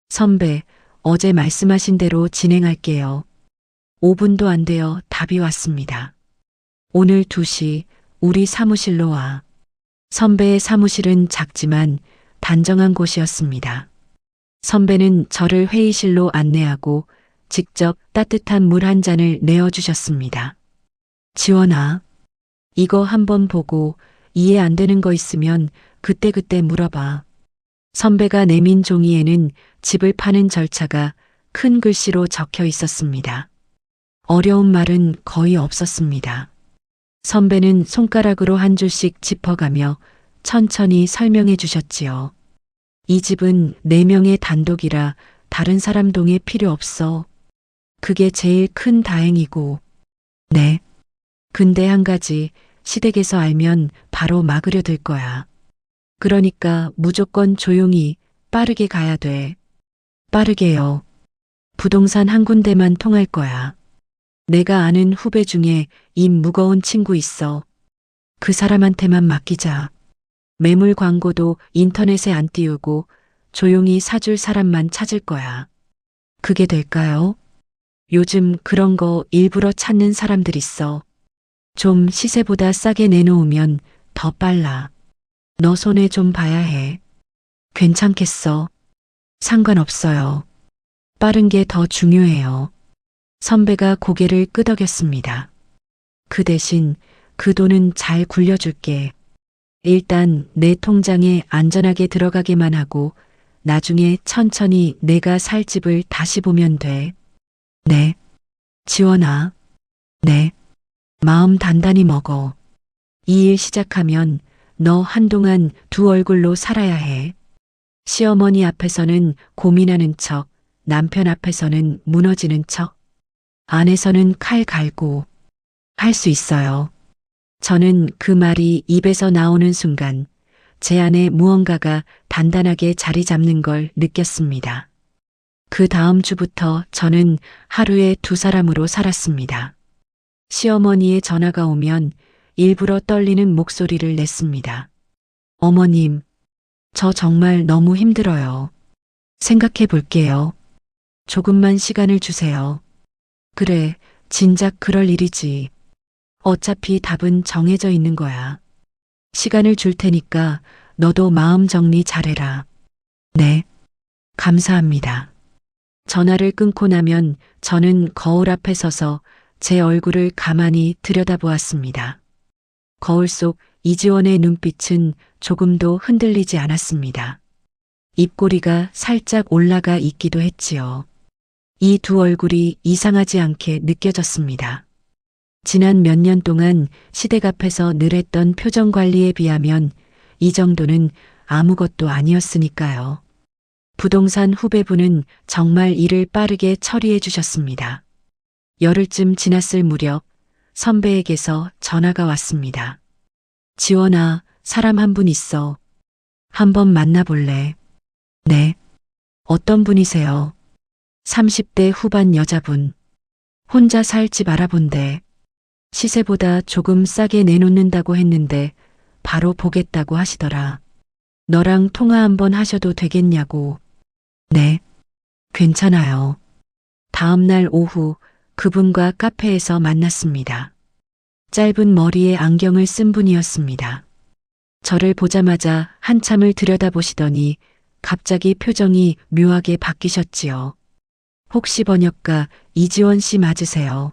S1: 선배, 어제 말씀하신 대로 진행할게요. 5분도 안 되어 답이 왔습니다. 오늘 2시 우리 사무실로 와. 선배의 사무실은 작지만 단정한 곳이었습니다. 선배는 저를 회의실로 안내하고 직접 따뜻한 물 한 잔을 내어주셨습니다. 지원아, 이거 한번 보고 이해 안 되는 거 있으면 그때그때 물어봐. 선배가 내민 종이에는 집을 파는 절차가 큰 글씨로 적혀 있었습니다. 어려운 말은 거의 없었습니다. 선배는 손가락으로 한 줄씩 짚어가며 천천히 설명해 주셨지요. 이 집은 4명의 단독이라 다른 사람 동의 필요 없어. 그게 제일 큰 다행이고. 네. 근데 한 가지 시댁에서 알면 바로 막으려 들 거야. 그러니까 무조건 조용히 빠르게 가야 돼. 빠르게요. 부동산 한 군데만 통할 거야. 내가 아는 후배 중에 입 무거운 친구 있어. 그 사람한테만 맡기자. 매물 광고도 인터넷에 안 띄우고 조용히 사줄 사람만 찾을 거야. 그게 될까요? 요즘 그런 거 일부러 찾는 사람들 있어. 좀 시세보다 싸게 내놓으면 더 빨라. 너 손에 좀 봐야 해. 괜찮겠어. 상관없어요. 빠른 게 더 중요해요. 선배가 고개를 끄덕였습니다. 그 대신 그 돈은 잘 굴려줄게. 일단 내 통장에 안전하게 들어가게만 하고 나중에 천천히 내가 살 집을 다시 보면 돼. 네. 지원아. 네. 마음 단단히 먹어. 이 일 시작하면 너 한동안 두 얼굴로 살아야 해. 시어머니 앞에서는 고민하는 척, 남편 앞에서는 무너지는 척, 안에서는 칼 갈고. 할 수 있어요. 저는 그 말이 입에서 나오는 순간 제 안에 무언가가 단단하게 자리 잡는 걸 느꼈습니다. 그 다음 주부터 저는 하루에 2사람으로 살았습니다. 시어머니의 전화가 오면 일부러 떨리는 목소리를 냈습니다. 어머님, 저 정말 너무 힘들어요. 생각해 볼게요. 조금만 시간을 주세요. 그래, 진작 그럴 일이지. 어차피 답은 정해져 있는 거야. 시간을 줄 테니까 너도 마음 정리 잘해라. 네, 감사합니다. 전화를 끊고 나면 저는 거울 앞에 서서 제 얼굴을 가만히 들여다보았습니다. 거울 속 이지원의 눈빛은 조금도 흔들리지 않았습니다. 입꼬리가 살짝 올라가 있기도 했지요. 이 두 얼굴이 이상하지 않게 느껴졌습니다. 지난 몇 년 동안 시댁 앞에서 늘 했던 표정 관리에 비하면 이 정도는 아무것도 아니었으니까요. 부동산 후배분은 정말 일을 빠르게 처리해 주셨습니다. 열흘쯤 지났을 무렵 선배에게서 전화가 왔습니다. 지원아, 사람 한 분 있어. 한번 만나볼래? 네. 어떤 분이세요? 30대 후반 여자분. 혼자 살 집 알아본대. 시세보다 조금 싸게 내놓는다고 했는데 바로 보겠다고 하시더라. 너랑 통화 한번 하셔도 되겠냐고. 네. 괜찮아요. 다음 날 오후 그분과 카페에서 만났습니다. 짧은 머리에 안경을 쓴 분이었습니다. 저를 보자마자 한참을 들여다보시더니 갑자기 표정이 묘하게 바뀌셨지요. 혹시 번역가 이지원 씨 맞으세요?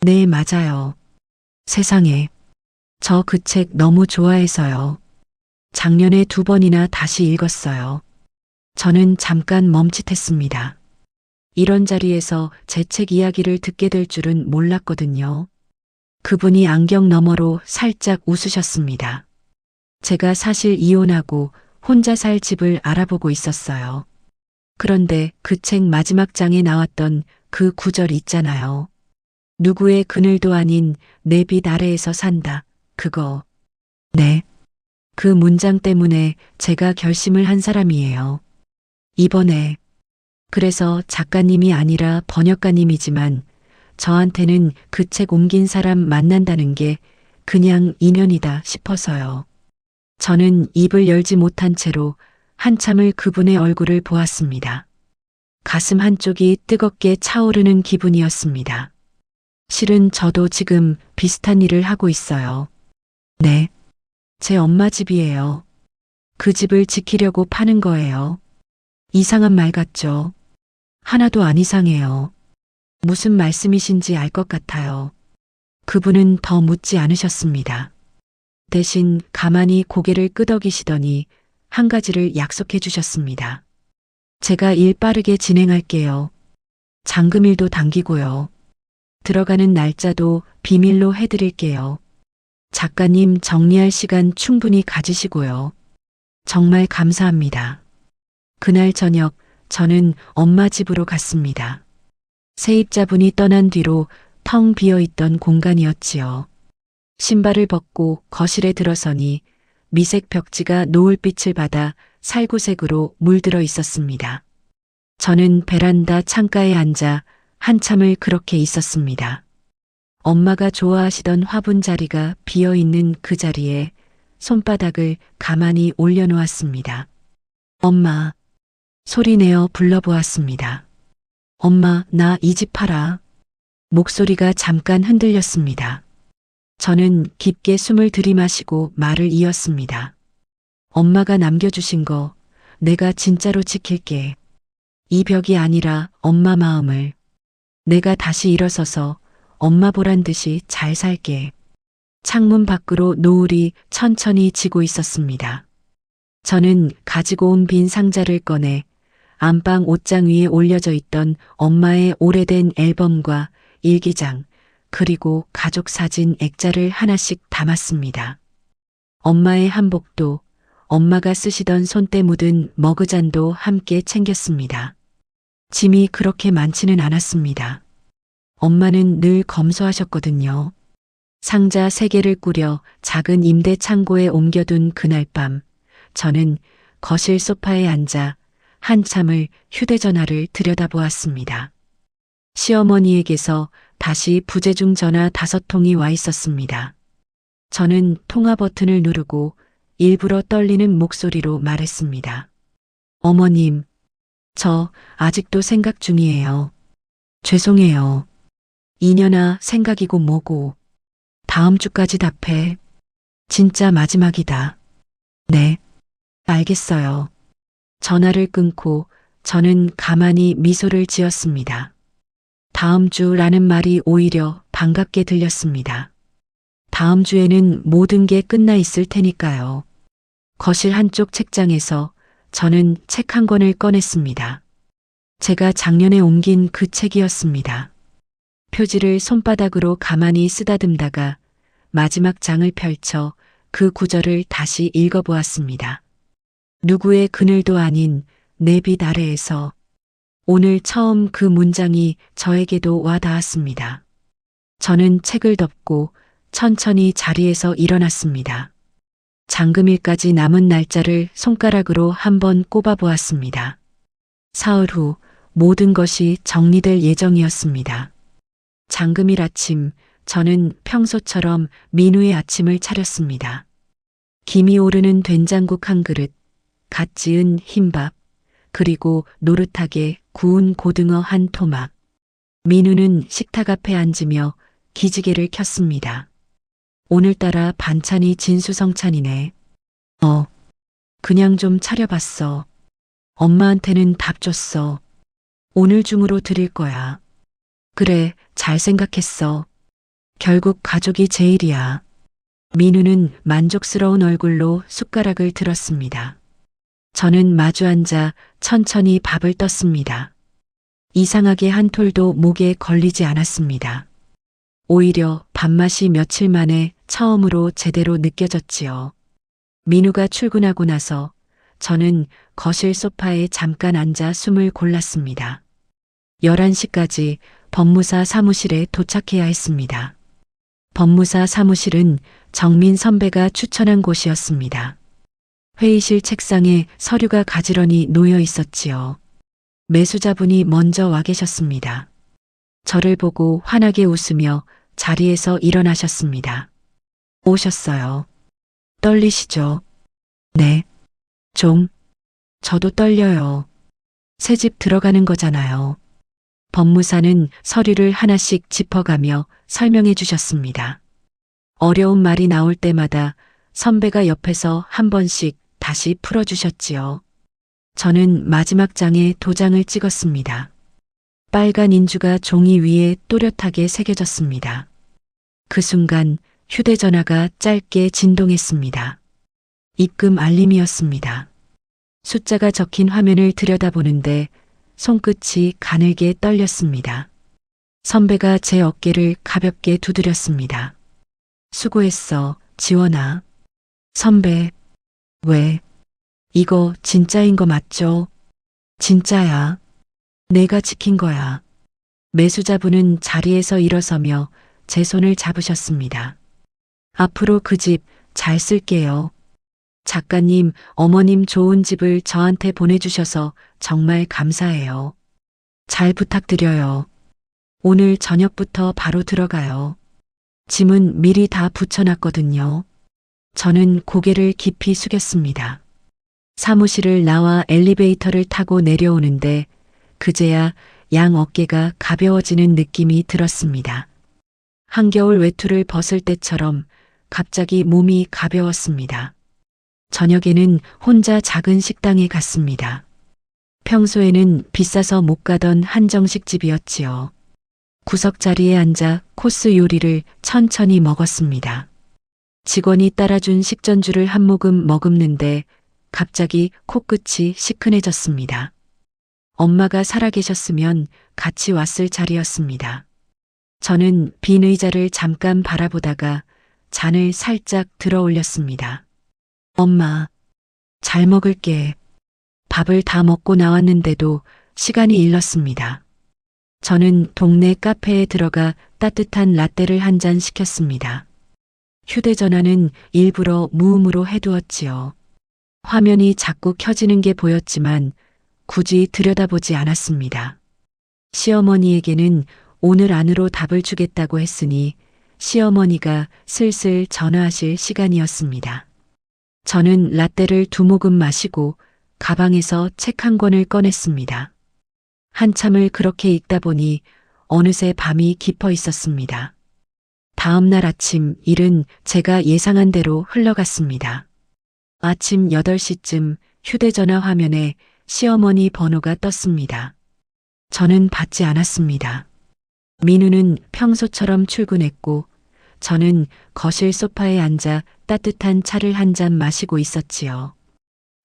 S1: 네, 맞아요. 세상에. 저 그 책 너무 좋아해서요. 작년에 2번이나 다시 읽었어요. 저는 잠깐 멈칫했습니다. 이런 자리에서 제 책 이야기를 듣게 될 줄은 몰랐거든요. 그분이 안경 너머로 살짝 웃으셨습니다. 제가 사실 이혼하고 혼자 살 집을 알아보고 있었어요. 그런데 그 책 마지막 장에 나왔던 그 구절 있잖아요. 누구의 그늘도 아닌 내 빛 아래에서 산다. 그거. 네. 그 문장 때문에 제가 결심을 한 사람이에요. 이번에. 그래서 작가님이 아니라 번역가님이지만 저한테는 그 책 옮긴 사람 만난다는 게 그냥 인연이다 싶어서요. 저는 입을 열지 못한 채로 한참을 그분의 얼굴을 보았습니다. 가슴 한쪽이 뜨겁게 차오르는 기분이었습니다. 실은 저도 지금 비슷한 일을 하고 있어요. 네. 제 엄마 집이에요. 그 집을 지키려고 파는 거예요. 이상한 말 같죠? 하나도 안 이상해요. 무슨 말씀이신지 알 것 같아요. 그분은 더 묻지 않으셨습니다. 대신 가만히 고개를 끄덕이시더니 한 가지를 약속해 주셨습니다. 제가 일 빠르게 진행할게요. 잔금일도 당기고요. 들어가는 날짜도 비밀로 해드릴게요. 작가님 정리할 시간 충분히 가지시고요. 정말 감사합니다. 그날 저녁 저는 엄마 집으로 갔습니다. 세입자분이 떠난 뒤로 텅 비어있던 공간이었지요. 신발을 벗고 거실에 들어서니 미색 벽지가 노을빛을 받아 살구색으로 물들어 있었습니다. 저는 베란다 창가에 앉아 한참을 그렇게 있었습니다. 엄마가 좋아하시던 화분 자리가 비어있는 그 자리에 손바닥을 가만히 올려놓았습니다. 엄마. 소리내어 불러보았습니다. 엄마, 나 이 집 팔아. 목소리가 잠깐 흔들렸습니다. 저는 깊게 숨을 들이마시고 말을 이었습니다. 엄마가 남겨주신 거 내가 진짜로 지킬게. 이 벽이 아니라 엄마 마음을. 내가 다시 일어서서 엄마 보란 듯이 잘 살게. 창문 밖으로 노을이 천천히 지고 있었습니다. 저는 가지고 온 빈 상자를 꺼내 안방 옷장 위에 올려져 있던 엄마의 오래된 앨범과 일기장, 그리고 가족 사진 액자를 하나씩 담았습니다. 엄마의 한복도, 엄마가 쓰시던 손때 묻은 머그잔도 함께 챙겼습니다. 짐이 그렇게 많지는 않았습니다. 엄마는 늘 검소하셨거든요. 상자 3개를 꾸려 작은 임대 창고에 옮겨둔 그날 밤, 저는 거실 소파에 앉아 한참을 휴대전화를 들여다보았습니다. 시어머니에게서 다시 부재중 전화 5통이 와 있었습니다. 저는 통화 버튼을 누르고 일부러 떨리는 목소리로 말했습니다. 어머님, 저 아직도 생각 중이에요. 죄송해요. 2년아 생각이고 뭐고. 다음 주까지 답해. 진짜 마지막이다. 네, 알겠어요. 전화를 끊고 저는 가만히 미소를 지었습니다. 다음 주라는 말이 오히려 반갑게 들렸습니다. 다음 주에는 모든 게 끝나 있을 테니까요. 거실 한쪽 책장에서 저는 책 한 권을 꺼냈습니다. 제가 작년에 옮긴 그 책이었습니다. 표지를 손바닥으로 가만히 쓰다듬다가 마지막 장을 펼쳐 그 구절을 다시 읽어보았습니다. 누구의 그늘도 아닌 내 빛 아래에서. 오늘 처음 그 문장이 저에게도 와 닿았습니다. 저는 책을 덮고 천천히 자리에서 일어났습니다. 잔금일까지 남은 날짜를 손가락으로 한번 꼽아보았습니다. 사흘 후 모든 것이 정리될 예정이었습니다. 잔금일 아침, 저는 평소처럼 민우의 아침을 차렸습니다. 김이 오르는 된장국 한 그릇, 갓 지은 흰밥, 그리고 노릇하게 구운 고등어 한 토막. 민우는 식탁 앞에 앉으며 기지개를 켰습니다. 오늘따라 반찬이 진수성찬이네. 그냥 좀 차려봤어. 엄마한테는 답 줬어. 오늘 중으로 드릴 거야. 그래, 잘 생각했어. 결국 가족이 제일이야. 민우는 만족스러운 얼굴로 숟가락을 들었습니다. 저는 마주 앉아 천천히 밥을 떴습니다. 이상하게 한 톨도 목에 걸리지 않았습니다. 오히려 밥맛이 며칠 만에 처음으로 제대로 느껴졌지요. 민우가 출근하고 나서 저는 거실 소파에 잠깐 앉아 숨을 골랐습니다. 11시까지 법무사 사무실에 도착해야 했습니다. 법무사 사무실은 정민 선배가 추천한 곳이었습니다. 회의실 책상에 서류가 가지런히 놓여 있었지요. 매수자분이 먼저 와 계셨습니다. 저를 보고 환하게 웃으며 자리에서 일어나셨습니다. 오셨어요. 떨리시죠? 네. 좀. 저도 떨려요. 새집 들어가는 거잖아요. 법무사는 서류를 하나씩 짚어가며 설명해 주셨습니다. 어려운 말이 나올 때마다 선배가 옆에서 한 번씩 다시 풀어주셨지요. 저는 마지막 장에 도장을 찍었습니다. 빨간 인주가 종이 위에 또렷하게 새겨졌습니다. 그 순간 휴대전화가 짧게 진동했습니다. 입금 알림이었습니다. 숫자가 적힌 화면을 들여다보는데 손끝이 가늘게 떨렸습니다. 선배가 제 어깨를 가볍게 두드렸습니다. 수고했어, 지원아. 선배, 왜? 이거 진짜인 거 맞죠? 진짜야. 내가 지킨 거야. 매수자분은 자리에서 일어서며 제 손을 잡으셨습니다. 앞으로 그 집 잘 쓸게요. 작가님, 어머님 좋은 집을 저한테 보내주셔서 정말 감사해요. 잘 부탁드려요. 오늘 저녁부터 바로 들어가요. 짐은 미리 다 붙여놨거든요. 저는 고개를 깊이 숙였습니다. 사무실을 나와 엘리베이터를 타고 내려오는데 그제야 양 어깨가 가벼워지는 느낌이 들었습니다. 한겨울 외투를 벗을 때처럼 갑자기 몸이 가벼웠습니다. 저녁에는 혼자 작은 식당에 갔습니다. 평소에는 비싸서 못 가던 한정식 집이었지요. 구석 자리에 앉아 코스 요리를 천천히 먹었습니다. 직원이 따라준 식전주를 한 모금 머금는데 갑자기 코끝이 시큰해졌습니다. 엄마가 살아계셨으면 같이 왔을 자리였습니다. 저는 빈 의자를 잠깐 바라보다가 잔을 살짝 들어 올렸습니다. 엄마, 잘 먹을게. 밥을 다 먹고 나왔는데도 시간이 일렀습니다. 저는 동네 카페에 들어가 따뜻한 라떼를 한 잔 시켰습니다. 휴대전화는 일부러 무음으로 해두었지요. 화면이 자꾸 켜지는 게 보였지만 굳이 들여다보지 않았습니다. 시어머니에게는 오늘 안으로 답을 주겠다고 했으니 시어머니가 슬슬 전화하실 시간이었습니다. 저는 라떼를 두 모금 마시고 가방에서 책 한 권을 꺼냈습니다. 한참을 그렇게 읽다 보니 어느새 밤이 깊어 있었습니다. 다음 날 아침 일은 제가 예상한 대로 흘러갔습니다. 아침 8시쯤 휴대전화 화면에 시어머니 번호가 떴습니다. 저는 받지 않았습니다. 민우는 평소처럼 출근했고 저는 거실 소파에 앉아 따뜻한 차를 한 잔 마시고 있었지요.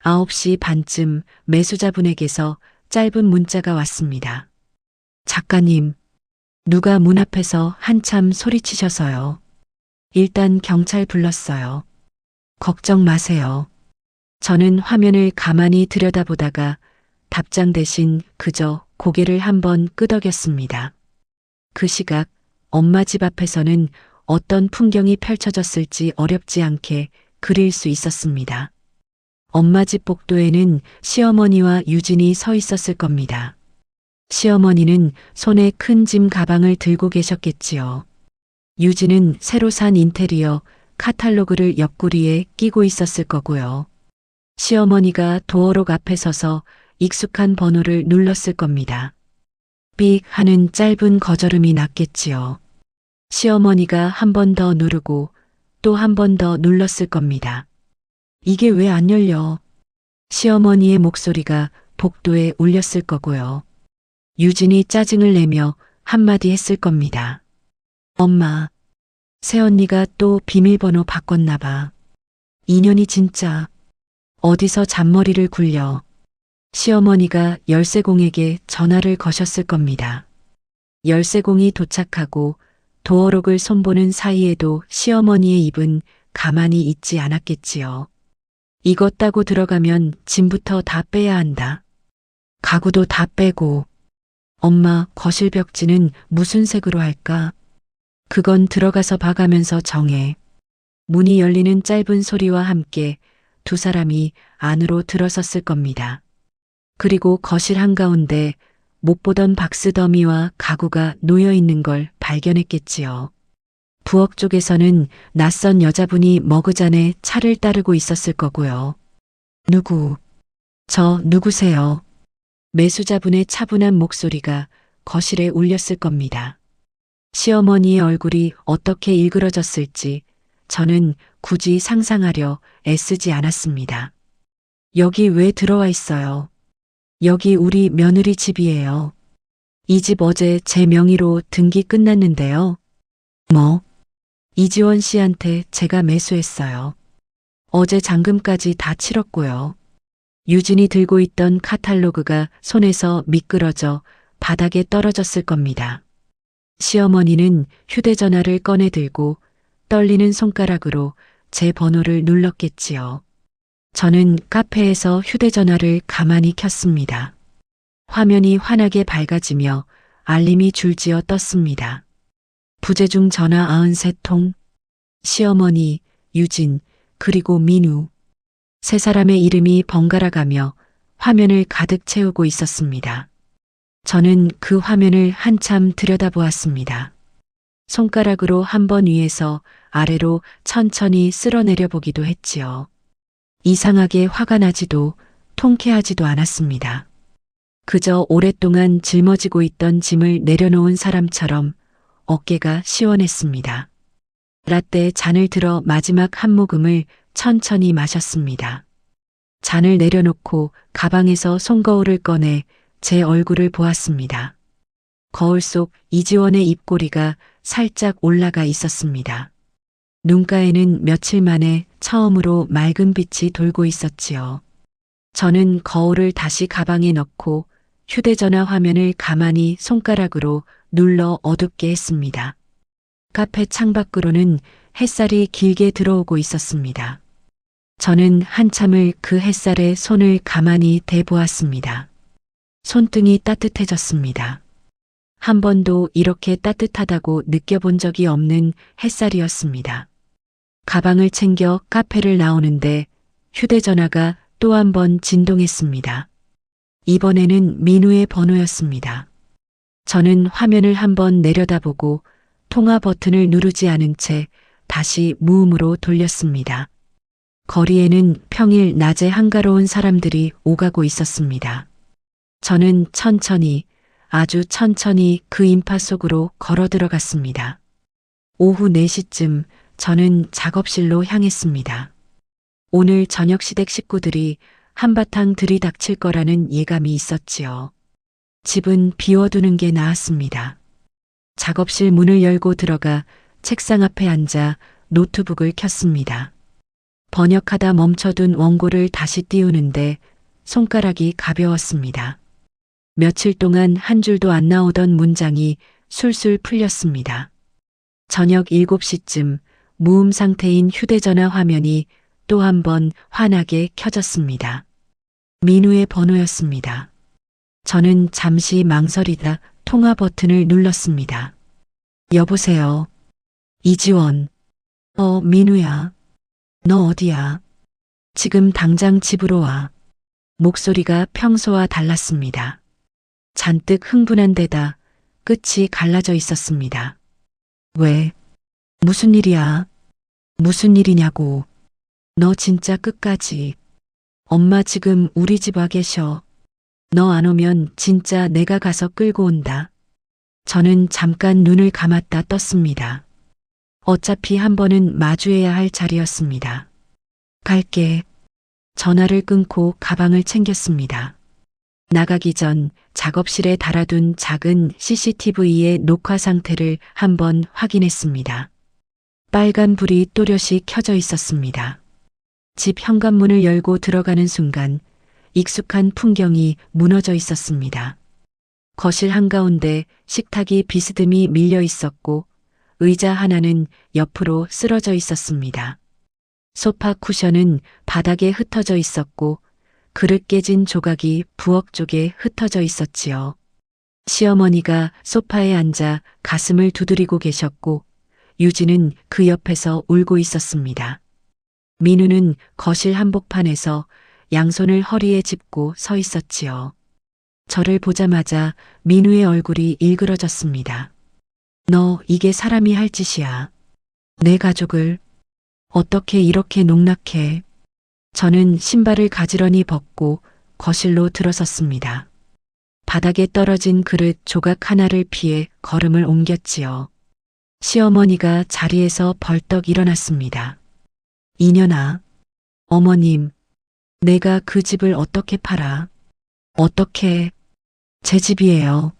S1: 9시 반쯤 매수자분에게서 짧은 문자가 왔습니다. 작가님, 누가 문 앞에서 한참 소리치셔서요. 일단 경찰 불렀어요. 걱정 마세요. 저는 화면을 가만히 들여다보다가 답장 대신 그저 고개를 한번 끄덕였습니다. 그 시각 엄마 집 앞에서는 어떤 풍경이 펼쳐졌을지 어렵지 않게 그릴 수 있었습니다. 엄마 집 복도에는 시어머니와 유진이 서 있었을 겁니다. 시어머니는 손에 큰 짐 가방을 들고 계셨겠지요. 유진은 새로 산 인테리어 카탈로그를 옆구리에 끼고 있었을 거고요. 시어머니가 도어록 앞에 서서 익숙한 번호를 눌렀을 겁니다. 삑 하는 짧은 거절음이 났겠지요. 시어머니가 한 번 더 누르고 또 한 번 더 눌렀을 겁니다. 이게 왜 안 열려? 시어머니의 목소리가 복도에 울렸을 거고요. 유진이 짜증을 내며 한마디 했을 겁니다. 엄마, 새언니가 또 비밀번호 바꿨나 봐. 인연이 진짜 어디서 잔머리를 굴려. 시어머니가 열쇠공에게 전화를 거셨을 겁니다. 열쇠공이 도착하고 도어록을 손보는 사이에도 시어머니의 입은 가만히 있지 않았겠지요. 이것 따고 들어가면 짐부터 다 빼야 한다. 가구도 다 빼고. 엄마, 거실 벽지는 무슨 색으로 할까? 그건 들어가서 봐가면서 정해. 문이 열리는 짧은 소리와 함께 두 사람이 안으로 들어섰을 겁니다. 그리고 거실 한가운데 못 보던 박스 더미와 가구가 놓여 있는 걸 발견했겠지요. 부엌 쪽에서는 낯선 여자분이 머그잔에 차를 따르고 있었을 거고요. 누구? 저 누구세요? 매수자분의 차분한 목소리가 거실에 울렸을 겁니다. 시어머니의 얼굴이 어떻게 일그러졌을지 저는 굳이 상상하려 애쓰지 않았습니다. 여기 왜 들어와 있어요? 여기 우리 며느리 집이에요. 이 집 어제 제 명의로 등기 끝났는데요. 뭐? 이지원 씨한테 제가 매수했어요. 어제 잔금까지 다 치렀고요. 유진이 들고 있던 카탈로그가 손에서 미끄러져 바닥에 떨어졌을 겁니다. 시어머니는 휴대전화를 꺼내 들고 떨리는 손가락으로 제 번호를 눌렀겠지요. 저는 카페에서 휴대전화를 가만히 켰습니다. 화면이 환하게 밝아지며 알림이 줄지어 떴습니다. 부재중 전화 93통, 시어머니, 유진, 그리고 민우. 세 사람의 이름이 번갈아가며 화면을 가득 채우고 있었습니다. 저는 그 화면을 한참 들여다보았습니다. 손가락으로 한 번 위에서 아래로 천천히 쓸어내려 보기도 했지요. 이상하게 화가 나지도 통쾌하지도 않았습니다. 그저 오랫동안 짊어지고 있던 짐을 내려놓은 사람처럼 어깨가 시원했습니다. 라떼 잔을 들어 마지막 한 모금을 천천히 마셨습니다. 잔을 내려놓고 가방에서 손거울을 꺼내 제 얼굴을 보았습니다. 거울 속 이지원의 입꼬리가 살짝 올라가 있었습니다. 눈가에는 며칠 만에 처음으로 맑은 빛이 돌고 있었지요. 저는 거울을 다시 가방에 넣고 휴대전화 화면을 가만히 손가락으로 눌러 어둡게 했습니다. 카페 창밖으로는 햇살이 길게 들어오고 있었습니다. 저는 한참을 그 햇살에 손을 가만히 대보았습니다. 손등이 따뜻해졌습니다. 한 번도 이렇게 따뜻하다고 느껴본 적이 없는 햇살이었습니다. 가방을 챙겨 카페를 나오는데 휴대전화가 또 한 번 진동했습니다. 이번에는 민우의 번호였습니다. 저는 화면을 한번 내려다보고 통화 버튼을 누르지 않은 채 다시 무음으로 돌렸습니다. 거리에는 평일 낮에 한가로운 사람들이 오가고 있었습니다. 저는 천천히, 아주 천천히 그 인파 속으로 걸어 들어갔습니다. 오후 4시쯤 저는 작업실로 향했습니다. 오늘 저녁 시댁 식구들이 한바탕 들이닥칠 거라는 예감이 있었지요. 집은 비워두는 게 나았습니다. 작업실 문을 열고 들어가 책상 앞에 앉아 노트북을 켰습니다. 번역하다 멈춰둔 원고를 다시 띄우는데 손가락이 가벼웠습니다. 며칠 동안 한 줄도 안 나오던 문장이 술술 풀렸습니다. 저녁 7시쯤 무음 상태인 휴대전화 화면이 또 한 번 환하게 켜졌습니다. 민우의 번호였습니다. 저는 잠시 망설이다 통화 버튼을 눌렀습니다. 여보세요. 이지원. 민우야. 너 어디야? 지금 당장 집으로 와. 목소리가 평소와 달랐습니다. 잔뜩 흥분한 데다 끝이 갈라져 있었습니다. 왜? 무슨 일이야? 무슨 일이냐고. 너 진짜 끝까지. 엄마 지금 우리 집 와 계셔. 너 안 오면 진짜 내가 가서 끌고 온다. 저는 잠깐 눈을 감았다 떴습니다. 어차피 한 번은 마주해야 할 자리였습니다. 갈게. 전화를 끊고 가방을 챙겼습니다. 나가기 전 작업실에 달아둔 작은 CCTV의 녹화 상태를 한번 확인했습니다. 빨간 불이 또렷이 켜져 있었습니다. 집 현관문을 열고 들어가는 순간 익숙한 풍경이 무너져 있었습니다. 거실 한가운데 식탁이 비스듬히 밀려 있었고 의자 하나는 옆으로 쓰러져 있었습니다. 소파 쿠션은 바닥에 흩어져 있었고 그릇 깨진 조각이 부엌 쪽에 흩어져 있었지요. 시어머니가 소파에 앉아 가슴을 두드리고 계셨고 유진은 그 옆에서 울고 있었습니다. 민우는 거실 한복판에서 양손을 허리에 짚고 서 있었지요. 저를 보자마자 민우의 얼굴이 일그러졌습니다. 너 이게 사람이 할 짓이야. 내 가족을 어떻게 이렇게 농락해. 저는 신발을 가지런히 벗고 거실로 들어섰습니다. 바닥에 떨어진 그릇 조각 하나를 피해 걸음을 옮겼지요. 시어머니가 자리에서 벌떡 일어났습니다. 이년아, 어머님, 내가 그 집을 어떻게 팔아? 어떻게? 제 집이에요.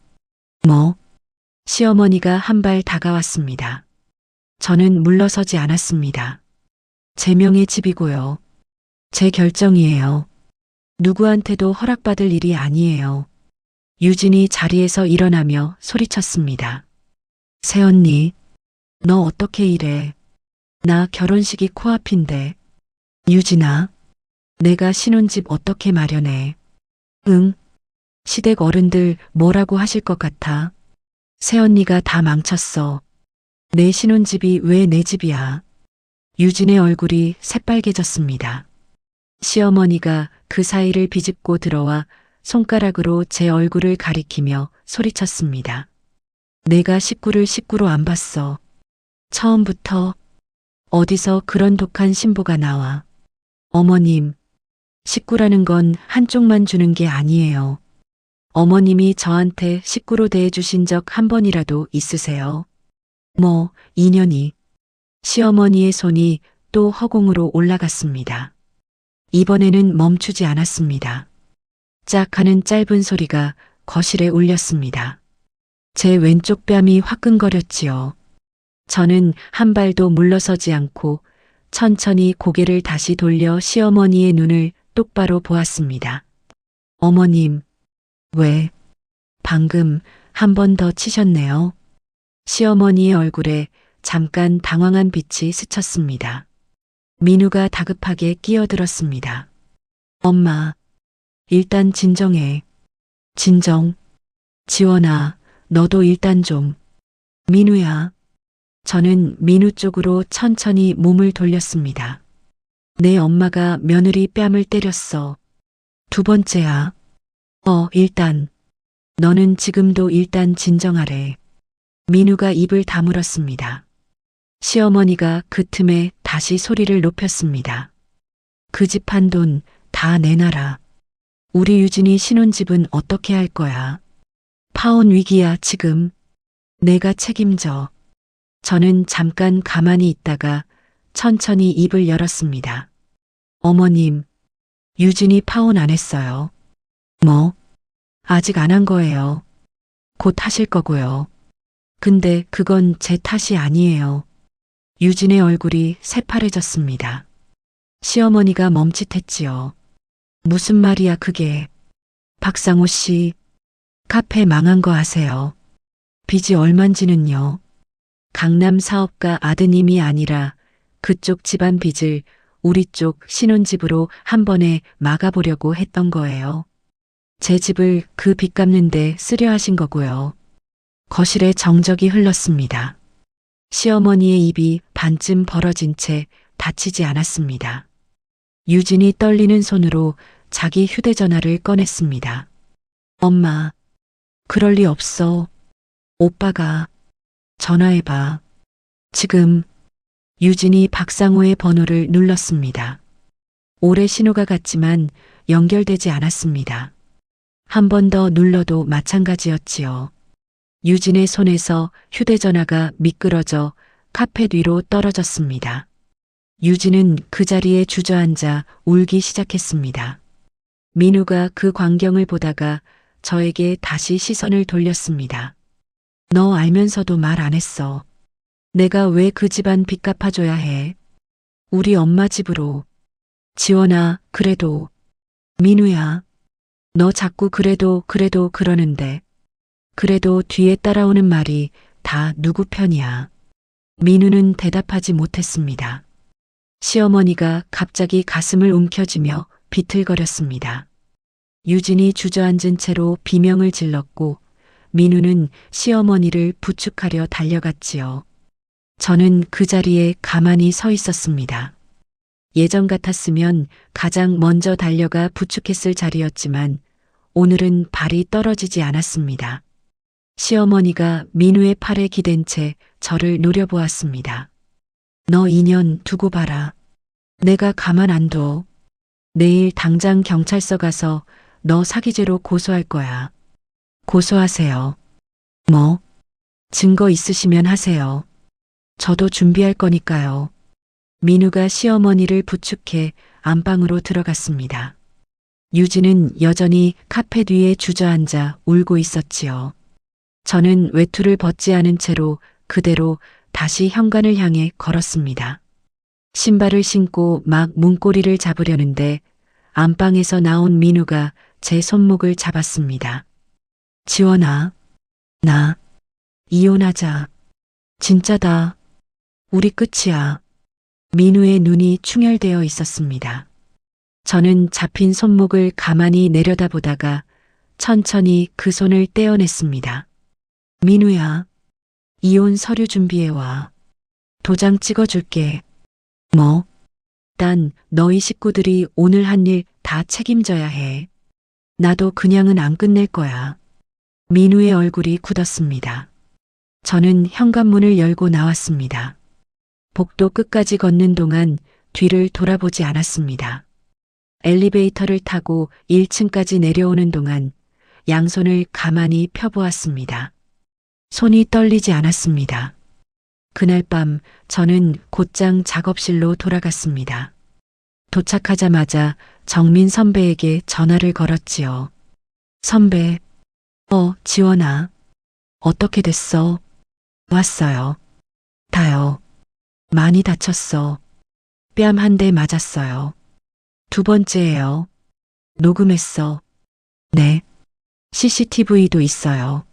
S1: 뭐? 시어머니가 한 발 다가왔습니다. 저는 물러서지 않았습니다. 제 명의 집이고요. 제 결정이에요. 누구한테도 허락받을 일이 아니에요. 유진이 자리에서 일어나며 소리쳤습니다. 새언니, 너 어떻게 이래? 나 결혼식이 코앞인데. 유진아, 내가 신혼집 어떻게 마련해? 응? 시댁 어른들 뭐라고 하실 것 같아? 새언니가 다 망쳤어. 내 신혼집이 왜 내 집이야? 유진의 얼굴이 새빨개졌습니다. 시어머니가 그 사이를 비집고 들어와 손가락으로 제 얼굴을 가리키며 소리쳤습니다. 내가 식구를 식구로 안 봤어. 처음부터. 어디서 그런 독한 신보가 나와. 어머님, 식구라는 건 한쪽만 주는 게 아니에요. 어머님이 저한테 식구로 대해주신 적 한 번이라도 있으세요? 뭐, 인연이. 시어머니의 손이 또 허공으로 올라갔습니다. 이번에는 멈추지 않았습니다. 짝 하는 짧은 소리가 거실에 울렸습니다. 제 왼쪽 뺨이 화끈거렸지요. 저는 한 발도 물러서지 않고 천천히 고개를 다시 돌려 시어머니의 눈을 똑바로 보았습니다. 어머님, 왜? 방금 한 번 더 치셨네요. 시어머니의 얼굴에 잠깐 당황한 빛이 스쳤습니다. 민우가 다급하게 끼어들었습니다. 엄마, 일단 진정해. 진정. 지원아, 너도 일단 좀. 민우야. 저는 민우 쪽으로 천천히 몸을 돌렸습니다. 내 엄마가 며느리 뺨을 때렸어. 두 번째야. 일단. 너는 지금도 일단 진정하래. 민우가 입을 다물었습니다. 시어머니가 그 틈에 다시 소리를 높였습니다. 그 집 한 돈 다 내놔라. 우리 유진이 신혼집은 어떻게 할 거야? 파혼 위기야 지금. 내가 책임져. 저는 잠깐 가만히 있다가 천천히 입을 열었습니다. 어머님, 유진이 파혼 안 했어요. 뭐? 아직 안 한 거예요. 곧 하실 거고요. 근데 그건 제 탓이 아니에요. 유진의 얼굴이 새파래졌습니다. 시어머니가 멈칫했지요. 무슨 말이야 그게. 박상호 씨, 카페 망한 거 아세요? 빚이 얼만지는요? 강남 사업가 아드님이 아니라 그쪽 집안 빚을 우리 쪽 신혼집으로 한 번에 막아보려고 했던 거예요. 제 집을 그 빚 갚는데 쓰려 하신 거고요. 거실에 정적이 흘렀습니다. 시어머니의 입이 반쯤 벌어진 채 다치지 않았습니다. 유진이 떨리는 손으로 자기 휴대전화를 꺼냈습니다. 엄마, 그럴 리 없어. 오빠가 전화해봐. 지금. 유진이 박상호의 번호를 눌렀습니다. 오래 신호가 갔지만 연결되지 않았습니다. 한 번 더 눌러도 마찬가지였지요. 유진의 손에서 휴대전화가 미끄러져 카펫 위로 떨어졌습니다. 유진은 그 자리에 주저앉아 울기 시작했습니다. 민우가 그 광경을 보다가 저에게 다시 시선을 돌렸습니다. 너 알면서도 말 안 했어. 내가 왜 그 집안 빚 갚아줘야 해? 우리 엄마 집으로. 지원아, 그래도. 민우야, 너 자꾸 그래도 그러는데. 그래도 뒤에 따라오는 말이 다 누구 편이야. 민우는 대답하지 못했습니다. 시어머니가 갑자기 가슴을 움켜쥐며 비틀거렸습니다. 유진이 주저앉은 채로 비명을 질렀고 민우는 시어머니를 부축하려 달려갔지요. 저는 그 자리에 가만히 서 있었습니다. 예전 같았으면 가장 먼저 달려가 부축했을 자리였지만 오늘은 발이 떨어지지 않았습니다. 시어머니가 민우의 팔에 기댄 채 저를 노려보았습니다. 너 2년 두고 봐라. 내가 가만 안 둬. 내일 당장 경찰서 가서 너 사기죄로 고소할 거야. 고소하세요. 뭐? 증거 있으시면 하세요. 저도 준비할 거니까요. 민우가 시어머니를 부축해 안방으로 들어갔습니다. 유진은 여전히 카펫 위에 주저앉아 울고 있었지요. 저는 외투를 벗지 않은 채로 그대로 다시 현관을 향해 걸었습니다. 신발을 신고 막 문고리를 잡으려는데 안방에서 나온 민우가 제 손목을 잡았습니다. 지원아, 나 이혼하자. 진짜다. 우리 끝이야. 민우의 눈이 충혈되어 있었습니다. 저는 잡힌 손목을 가만히 내려다보다가 천천히 그 손을 떼어냈습니다. 민우야, 이혼 서류 준비해와. 도장 찍어줄게. 뭐? 난 너희 식구들이 오늘 한 일 다 책임져야 해. 나도 그냥은 안 끝낼 거야. 민우의 얼굴이 굳었습니다. 저는 현관문을 열고 나왔습니다. 복도 끝까지 걷는 동안 뒤를 돌아보지 않았습니다. 엘리베이터를 타고 1층까지 내려오는 동안 양손을 가만히 펴보았습니다. 손이 떨리지 않았습니다. 그날 밤 저는 곧장 작업실로 돌아갔습니다. 도착하자마자 정민 선배에게 전화를 걸었지요. 선배, 지원아. 어떻게 됐어? 왔어요. 다요. 많이 다쳤어. 뺨 한 대 맞았어요. 두 번째예요. 녹음했어. 네. CCTV도 있어요.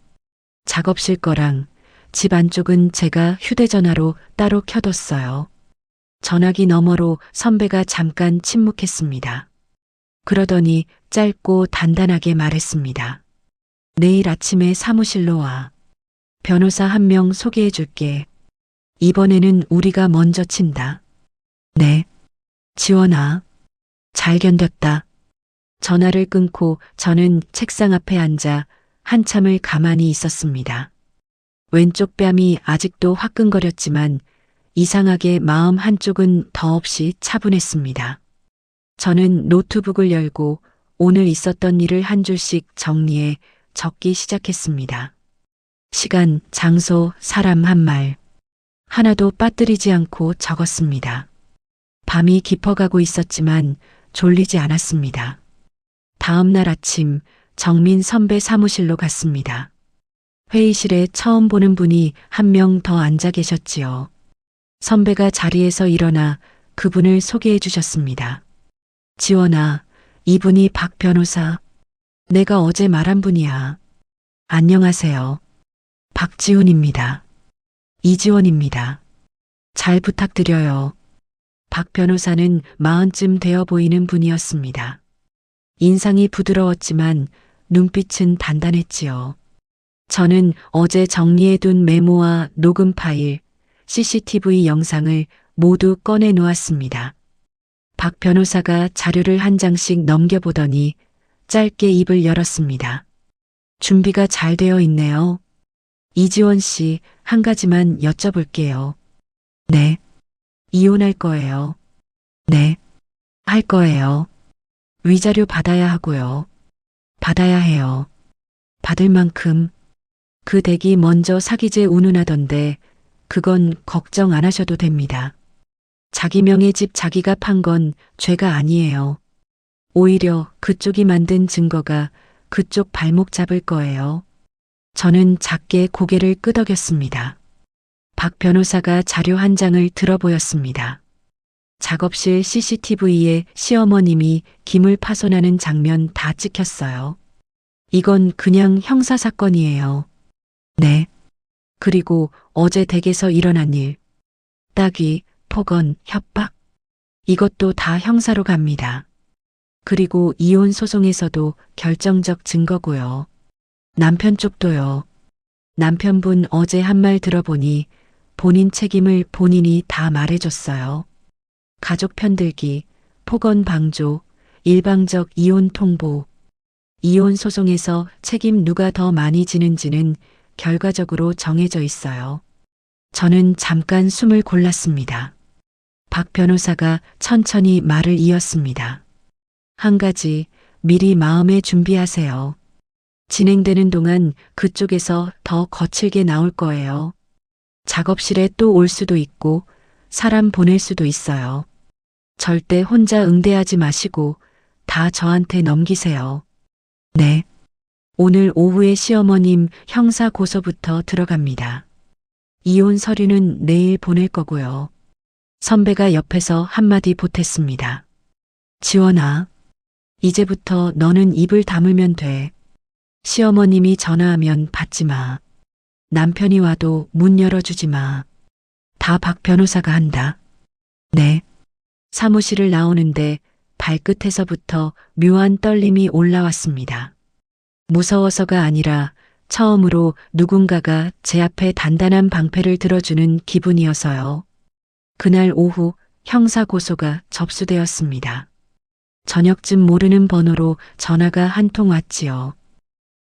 S1: 작업실 거랑 집 안쪽은 제가 휴대전화로 따로 켜뒀어요. 전화기 너머로 선배가 잠깐 침묵했습니다. 그러더니 짧고 단단하게 말했습니다. 내일 아침에 사무실로 와. 변호사 한 명 소개해 줄게. 이번에는 우리가 먼저 친다. 네. 지원아. 잘 견뎠다. 전화를 끊고 저는 책상 앞에 앉아 한참을 가만히 있었습니다. 왼쪽 뺨이 아직도 화끈거렸지만 이상하게 마음 한쪽은 더없이 차분했습니다. 저는 노트북을 열고 오늘 있었던 일을 한 줄씩 정리해 적기 시작했습니다. 시간, 장소, 사람 한 말. 하나도 빠뜨리지 않고 적었습니다. 밤이 깊어가고 있었지만 졸리지 않았습니다. 다음 날 아침 정민 선배 사무실로 갔습니다. 회의실에 처음 보는 분이 한 명 더 앉아 계셨지요. 선배가 자리에서 일어나 그분을 소개해 주셨습니다. 지원아, 이분이 박 변호사. 내가 어제 말한 분이야. 안녕하세요. 박지훈입니다. 이지원입니다. 잘 부탁드려요. 박 변호사는 40쯤 되어 보이는 분이었습니다. 인상이 부드러웠지만 눈빛은 단단했지요. 저는 어제 정리해둔 메모와 녹음 파일, CCTV 영상을 모두 꺼내 놓았습니다. 박 변호사가 자료를 한 장씩 넘겨보더니 짧게 입을 열었습니다. 준비가 잘 되어 있네요. 이지원 씨, 한 가지만 여쭤볼게요. 네. 이혼할 거예요. 네. 할 거예요. 위자료 받아야 하고요. 받아야 해요. 받을 만큼. 그 댁이 먼저 사기죄 운운하던데 그건 걱정 안 하셔도 됩니다. 자기 명의 집 자기가 판 건 죄가 아니에요. 오히려 그쪽이 만든 증거가 그쪽 발목 잡을 거예요. 저는 작게 고개를 끄덕였습니다. 박 변호사가 자료 한 장을 들어 보였습니다. 작업실 CCTV에 시어머님이 김을 파손하는 장면 다 찍혔어요. 이건 그냥 형사사건이에요. 네. 그리고 어제 댁에서 일어난 일. 따귀, 폭언, 협박. 이것도 다 형사로 갑니다. 그리고 이혼 소송에서도 결정적 증거고요. 남편 쪽도요. 남편분 어제 한 말 들어보니 본인 책임을 본인이 다 말해줬어요. 가족 편들기, 폭언 방조, 일방적 이혼 통보. 이혼 소송에서 책임 누가 더 많이 지는지는 결과적으로 정해져 있어요. 저는 잠깐 숨을 골랐습니다. 박 변호사가 천천히 말을 이었습니다. 한 가지 미리 마음에 준비하세요. 진행되는 동안 그쪽에서 더 거칠게 나올 거예요. 작업실에 또 올 수도 있고 사람 보낼 수도 있어요. 절대 혼자 응대하지 마시고 다 저한테 넘기세요. 네. 오늘 오후에 시어머님 형사 고소부터 들어갑니다. 이혼 서류는 내일 보낼 거고요. 선배가 옆에서 한마디 보탰습니다. 지원아, 이제부터 너는 입을 다물면 돼. 시어머님이 전화하면 받지 마. 남편이 와도 문 열어주지 마. 다 박 변호사가 한다. 네. 사무실을 나오는데 발끝에서부터 묘한 떨림이 올라왔습니다. 무서워서가 아니라 처음으로 누군가가 제 앞에 단단한 방패를 들어주는 기분이어서요. 그날 오후 형사 고소가 접수되었습니다. 저녁쯤 모르는 번호로 전화가 한 통 왔지요.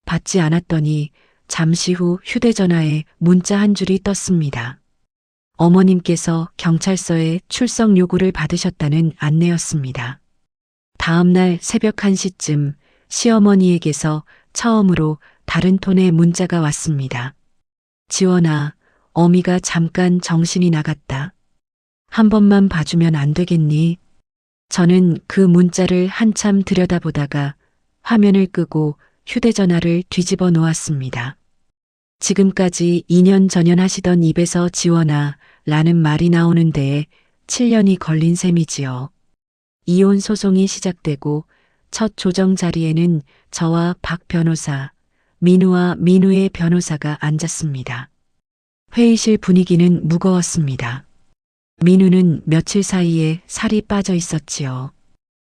S1: 받지 않았더니 잠시 후 휴대전화에 문자 한 줄이 떴습니다. 어머님께서 경찰서에 출석 요구를 받으셨다는 안내였습니다. 다음 날 새벽 1시쯤 시어머니에게서 처음으로 다른 톤의 문자가 왔습니다. 지원아, 어미가 잠깐 정신이 나갔다. 한 번만 봐주면 안 되겠니? 저는 그 문자를 한참 들여다보다가 화면을 끄고 휴대전화를 뒤집어 놓았습니다. 지금까지 2년 전연 하시던 입에서 지원아 라는 말이 나오는 데에 7년이 걸린 셈이지요. 이혼 소송이 시작되고 첫 조정 자리에는 저와 박 변호사, 민우와 민우의 변호사가 앉았습니다. 회의실 분위기는 무거웠습니다. 민우는 며칠 사이에 살이 빠져 있었지요.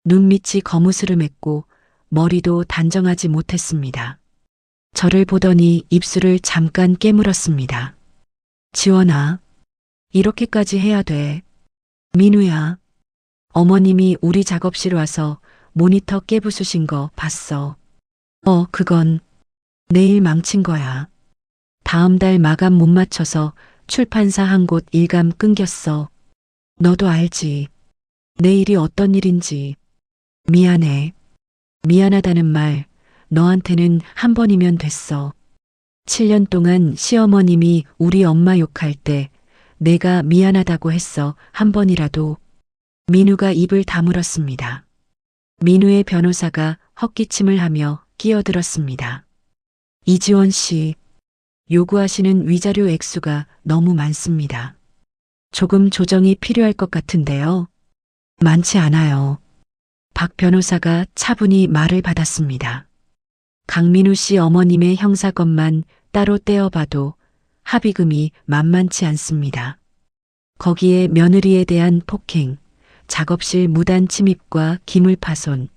S1: 눈밑이 거무스름했고 머리도 단정하지 못했습니다. 저를 보더니 입술을 잠깐 깨물었습니다. 지원아, 이렇게까지 해야 돼. 민우야, 어머님이 우리 작업실 와서 모니터 깨부수신 거 봤어. 그건 내일 망친 거야. 다음 달 마감 못 맞춰서 출판사 한 곳 일감 끊겼어. 너도 알지. 내일이 어떤 일인지. 미안해. 미안하다는 말 너한테는 한 번이면 됐어. 7년 동안 시어머님이 우리 엄마 욕할 때 내가 미안하다고 했어. 한 번이라도. 민우가 입을 다물었습니다. 민우의 변호사가 헛기침을 하며 끼어들었습니다. 이지원 씨, 요구하시는 위자료 액수가 너무 많습니다. 조금 조정이 필요할 것 같은데요. 많지 않아요. 박 변호사가 차분히 말을 받았습니다. 강민우 씨 어머님의 형사건만 따로 떼어봐도 합의금이 만만치 않습니다. 거기에 며느리에 대한 폭행, 작업실 무단 침입과 기물 파손,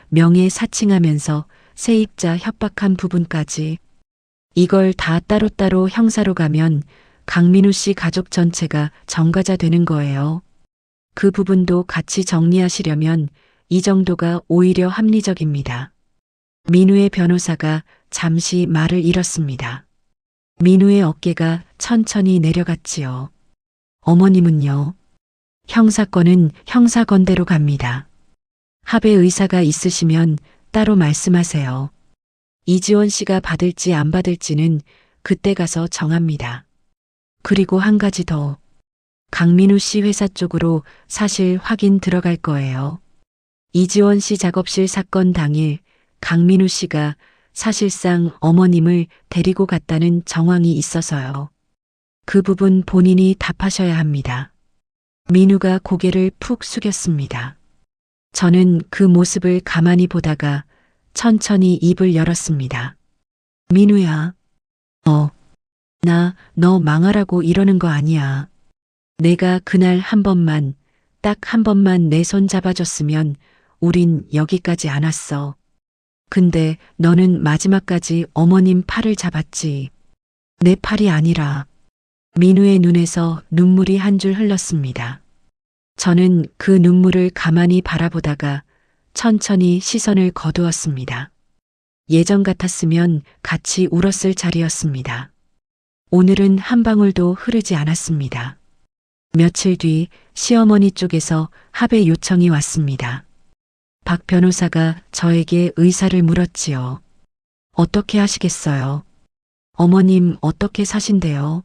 S1: 명예 사칭하면서 세입자 협박한 부분까지 이걸 다 따로따로 형사로 가면 강민우 씨 가족 전체가 전과자 되는 거예요. 그 부분도 같이 정리하시려면 이 정도가 오히려 합리적입니다. 민우의 변호사가 잠시 말을 잃었습니다. 민우의 어깨가 천천히 내려갔지요. 어머님은요? 형사건은 형사건대로 갑니다. 합의 의사가 있으시면 따로 말씀하세요. 이지원 씨가 받을지 안 받을지는 그때 가서 정합니다. 그리고 한 가지 더. 강민우 씨 회사 쪽으로 사실 확인 들어갈 거예요. 이지원 씨 작업실 사건 당일 강민우 씨가 사실상 어머님을 데리고 갔다는 정황이 있어서요. 그 부분 본인이 답하셔야 합니다. 민우가 고개를 푹 숙였습니다. 저는 그 모습을 가만히 보다가 천천히 입을 열었습니다. 민우야. 너 망하라고 이러는 거 아니야. 내가 그날 한 번만, 딱 한 번만 내 손 잡아줬으면 우린 여기까지 안 왔어. 근데 너는 마지막까지 어머님 팔을 잡았지. 내 팔이 아니라. 민우의 눈에서 눈물이 한 줄 흘렀습니다. 저는 그 눈물을 가만히 바라보다가 천천히 시선을 거두었습니다. 예전 같았으면 같이 울었을 자리였습니다. 오늘은 한 방울도 흐르지 않았습니다. 며칠 뒤 시어머니 쪽에서 합의 요청이 왔습니다. 박 변호사가 저에게 의사를 물었지요. 어떻게 하시겠어요? 어머님 어떻게 사신대요?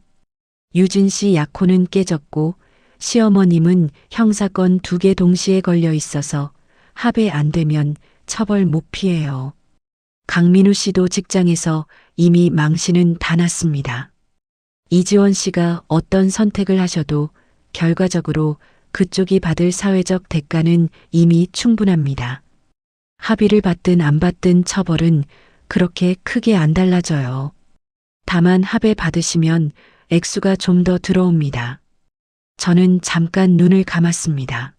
S1: 유진 씨 약혼은 깨졌고 시어머님은 형사건 2개 동시에 걸려 있어서 합의 안 되면 처벌 못 피해요. 강민우 씨도 직장에서 이미 망신은 다 났습니다. 이지원 씨가 어떤 선택을 하셔도 결과적으로 그쪽이 받을 사회적 대가는 이미 충분합니다. 합의를 받든 안 받든 처벌은 그렇게 크게 안 달라져요. 다만 합의 받으시면 액수가 좀 더 들어옵니다. 저는 잠깐 눈을 감았습니다.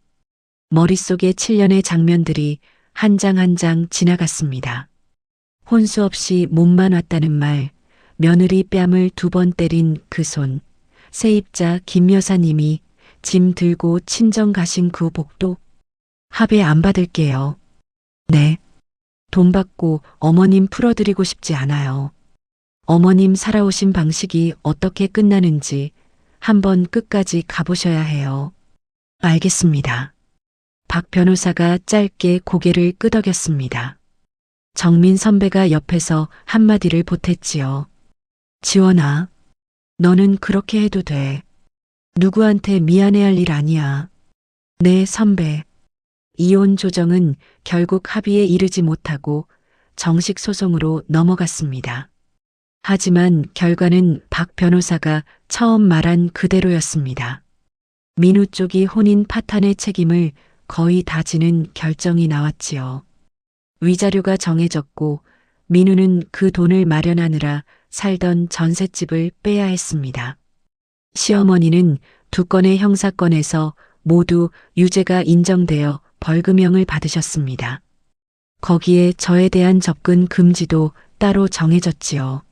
S1: 머릿속에 7년의 장면들이 한 장 한 장 지나갔습니다. 혼수 없이 몸만 왔다는 말, 며느리 뺨을 2번 때린 그 손, 세입자 김 여사님이 짐 들고 친정 가신 그 복도. 합의 안 받을게요. 네. 돈 받고 어머님 풀어드리고 싶지 않아요. 어머님 살아오신 방식이 어떻게 끝나는지 한번 끝까지 가보셔야 해요. 알겠습니다. 박 변호사가 짧게 고개를 끄덕였습니다. 정민 선배가 옆에서 한마디를 보탰지요. 지원아, 너는 그렇게 해도 돼. 누구한테 미안해할 일 아니야. 네, 선배. 이혼 조정은 결국 합의에 이르지 못하고 정식 소송으로 넘어갔습니다. 하지만 결과는 박 변호사가 처음 말한 그대로였습니다. 민우 쪽이 혼인 파탄의 책임을 거의 다 지는 결정이 나왔지요. 위자료가 정해졌고 민우는 그 돈을 마련하느라 살던 전셋집을 빼야 했습니다. 시어머니는 2건의 형사건에서 모두 유죄가 인정되어 벌금형을 받으셨습니다. 거기에 저에 대한 접근 금지도 따로 정해졌지요.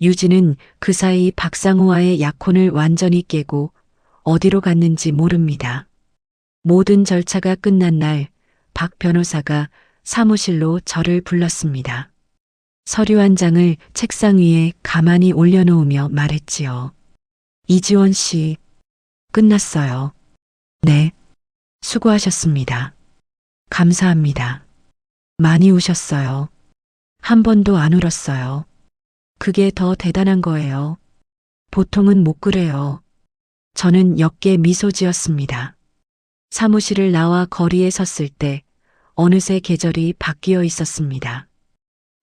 S1: 유진은 그 사이 박상호와의 약혼을 완전히 깨고 어디로 갔는지 모릅니다. 모든 절차가 끝난 날 박 변호사가 사무실로 저를 불렀습니다. 서류 한 장을 책상 위에 가만히 올려놓으며 말했지요. 이지원 씨, 끝났어요. 네, 수고하셨습니다. 감사합니다. 많이 우셨어요. 한 번도 안 울었어요. 그게 더 대단한 거예요. 보통은 못 그래요. 저는 역게 미소 지었습니다. 사무실을 나와 거리에 섰을 때 어느새 계절이 바뀌어 있었습니다.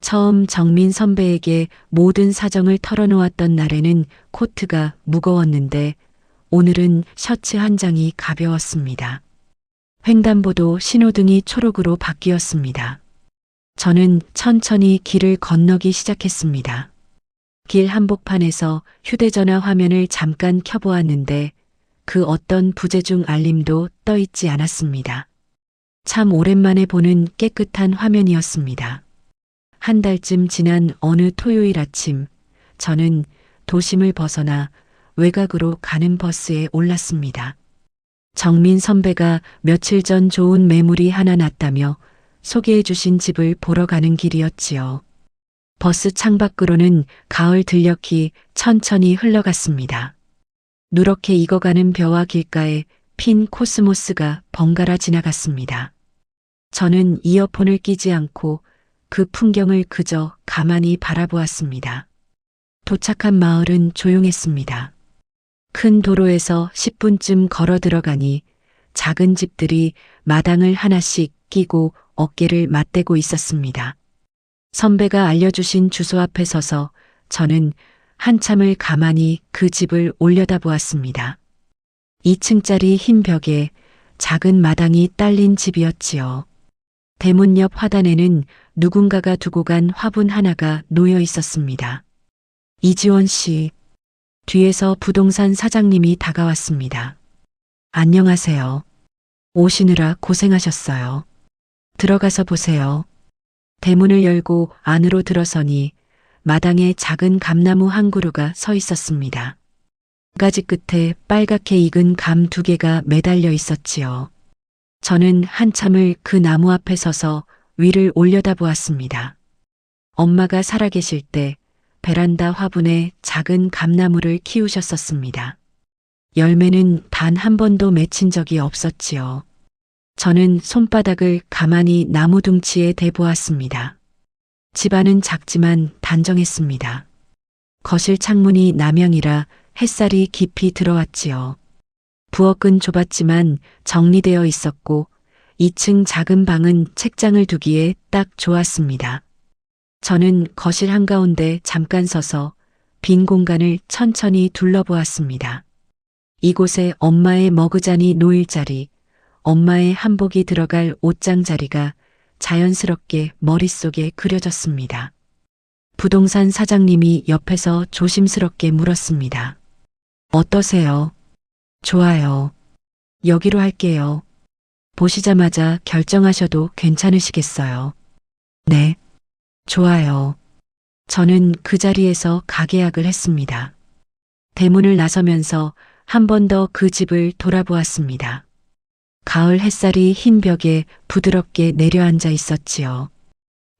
S1: 처음 정민 선배에게 모든 사정을 털어놓았던 날에는 코트가 무거웠는데 오늘은 셔츠 한 장이 가벼웠습니다. 횡단보도 신호등이 초록으로 바뀌었습니다. 저는 천천히 길을 건너기 시작했습니다. 길 한복판에서 휴대전화 화면을 잠깐 켜보았는데 그 어떤 부재중 알림도 떠 있지 않았습니다. 참 오랜만에 보는 깨끗한 화면이었습니다. 한 달쯤 지난 어느 토요일 아침, 저는 도심을 벗어나 외곽으로 가는 버스에 올랐습니다. 정민 선배가 며칠 전 좋은 매물이 하나 났다며 소개해 주신 집을 보러 가는 길이었지요. 버스 창밖으로는 가을 들녘이 천천히 흘러갔습니다. 누렇게 익어가는 벼와 길가에 핀 코스모스가 번갈아 지나갔습니다. 저는 이어폰을 끼지 않고 그 풍경을 그저 가만히 바라보았습니다. 도착한 마을은 조용했습니다. 큰 도로에서 10분쯤 걸어 들어가니 작은 집들이 마당을 하나씩 끼고 어깨를 맞대고 있었습니다. 선배가 알려주신 주소 앞에 서서 저는 한참을 가만히 그 집을 올려다보았습니다. 2층짜리 흰 벽에 작은 마당이 딸린 집이었지요. 대문 옆 화단에는 누군가가 두고 간 화분 하나가 놓여 있었습니다. 이지원 씨, 뒤에서 부동산 사장님이 다가왔습니다. 안녕하세요. 오시느라 고생하셨어요. 들어가서 보세요. 대문을 열고 안으로 들어서니 마당에 작은 감나무 한 그루가 서 있었습니다. 가지 끝에 빨갛게 익은 감 2개가 매달려 있었지요. 저는 한참을 그 나무 앞에 서서 위를 올려다보았습니다. 엄마가 살아계실 때 베란다 화분에 작은 감나무를 키우셨었습니다. 열매는 단 한 번도 맺힌 적이 없었지요. 저는 손바닥을 가만히 나무 둥치에 대보았습니다. 집안은 작지만 단정했습니다. 거실 창문이 남향이라 햇살이 깊이 들어왔지요. 부엌은 좁았지만 정리되어 있었고 2층 작은 방은 책장을 두기에 딱 좋았습니다. 저는 거실 한가운데 잠깐 서서 빈 공간을 천천히 둘러보았습니다. 이곳에 엄마의 머그잔이 놓일 자리, 엄마의 한복이 들어갈 옷장 자리가 자연스럽게 머릿속에 그려졌습니다. 부동산 사장님이 옆에서 조심스럽게 물었습니다. 어떠세요? 좋아요. 여기로 할게요. 보시자마자 결정하셔도 괜찮으시겠어요? 네. 좋아요. 저는 그 자리에서 가계약을 했습니다. 대문을 나서면서 한 번 더 그 집을 돌아보았습니다. 가을 햇살이 흰 벽에 부드럽게 내려앉아 있었지요.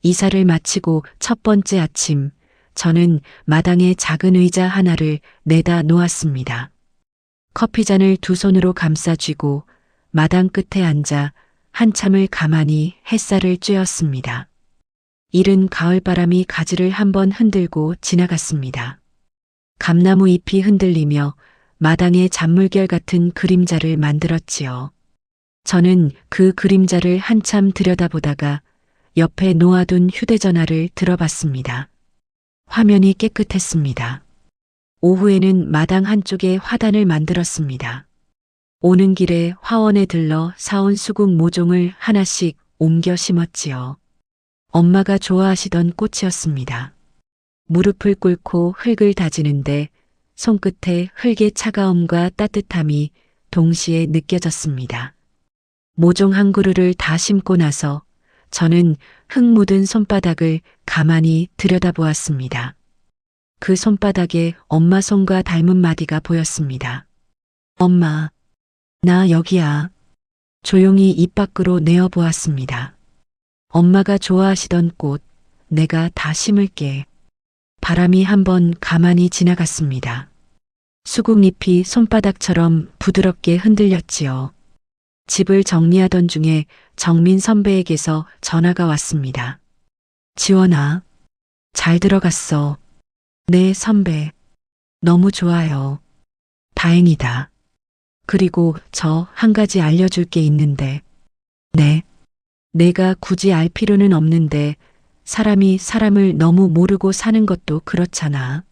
S1: 이사를 마치고 첫 번째 아침, 저는 마당에 작은 의자 하나를 내다 놓았습니다. 커피잔을 두 손으로 감싸 쥐고 마당 끝에 앉아 한참을 가만히 햇살을 쬐었습니다. 이른 가을바람이 가지를 한번 흔들고 지나갔습니다. 감나무 잎이 흔들리며 마당에 잔물결 같은 그림자를 만들었지요. 저는 그 그림자를 한참 들여다보다가 옆에 놓아둔 휴대전화를 들어봤습니다. 화면이 깨끗했습니다. 오후에는 마당 한쪽에 화단을 만들었습니다. 오는 길에 화원에 들러 사온 수국 모종을 하나씩 옮겨 심었지요. 엄마가 좋아하시던 꽃이었습니다. 무릎을 꿇고 흙을 다지는데 손끝에 흙의 차가움과 따뜻함이 동시에 느껴졌습니다. 모종 한 그루를 다 심고 나서 저는 흙 묻은 손바닥을 가만히 들여다보았습니다. 그 손바닥에 엄마 손과 닮은 마디가 보였습니다. 엄마, 나 여기야. 조용히 입 밖으로 내어보았습니다. 엄마가 좋아하시던 꽃, 내가 다 심을게. 바람이 한번 가만히 지나갔습니다. 수국잎이 손바닥처럼 부드럽게 흔들렸지요. 집을 정리하던 중에 정민 선배에게서 전화가 왔습니다. 지원아, 잘 들어갔어. 네, 선배. 너무 좋아요. 다행이다. 그리고 저 한 가지 알려줄 게 있는데. 네. 내가 굳이 알 필요는 없는데 사람이 사람을 너무 모르고 사는 것도 그렇잖아.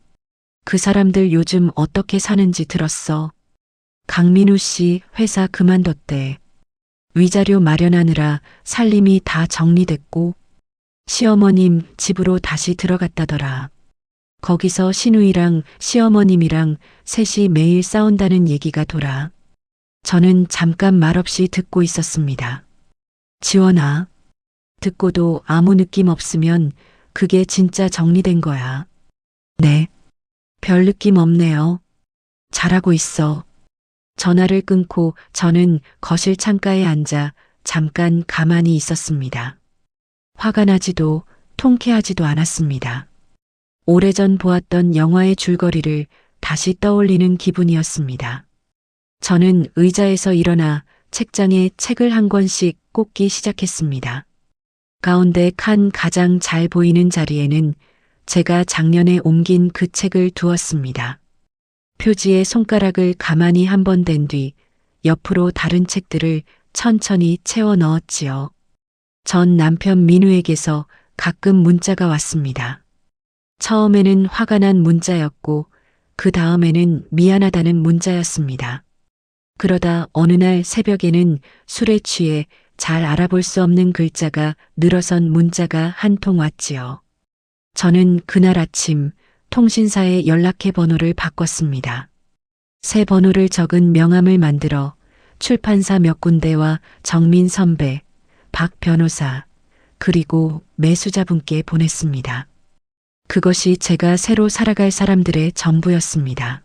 S1: 그 사람들 요즘 어떻게 사는지 들었어. 강민우 씨 회사 그만뒀대. 위자료 마련하느라 살림이 다 정리됐고 시어머님 집으로 다시 들어갔다더라. 거기서 신우이랑 시어머님이랑 셋이 매일 싸운다는 얘기가 돌아. 저는 잠깐 말없이 듣고 있었습니다. 지원아, 듣고도 아무 느낌 없으면 그게 진짜 정리된 거야. 네. 별 느낌 없네요. 잘하고 있어. 전화를 끊고 저는 거실 창가에 앉아 잠깐 가만히 있었습니다. 화가 나지도 통쾌하지도 않았습니다. 오래전 보았던 영화의 줄거리를 다시 떠올리는 기분이었습니다. 저는 의자에서 일어나 책장에 책을 한 권씩 꽂기 시작했습니다. 가운데 칸 가장 잘 보이는 자리에는 제가 작년에 옮긴 그 책을 두었습니다. 표지에 손가락을 가만히 한 번 댄 뒤 옆으로 다른 책들을 천천히 채워 넣었지요. 전 남편 민우에게서 가끔 문자가 왔습니다. 처음에는 화가 난 문자였고 그 다음에는 미안하다는 문자였습니다. 그러다 어느 날 새벽에는 술에 취해 잘 알아볼 수 없는 글자가 늘어선 문자가 한 통 왔지요. 저는 그날 아침 통신사에 연락해 번호를 바꿨습니다. 새 번호를 적은 명함을 만들어 출판사 몇 군데와 정민 선배, 박 변호사, 그리고 매수자분께 보냈습니다. 그것이 제가 새로 살아갈 사람들의 전부였습니다.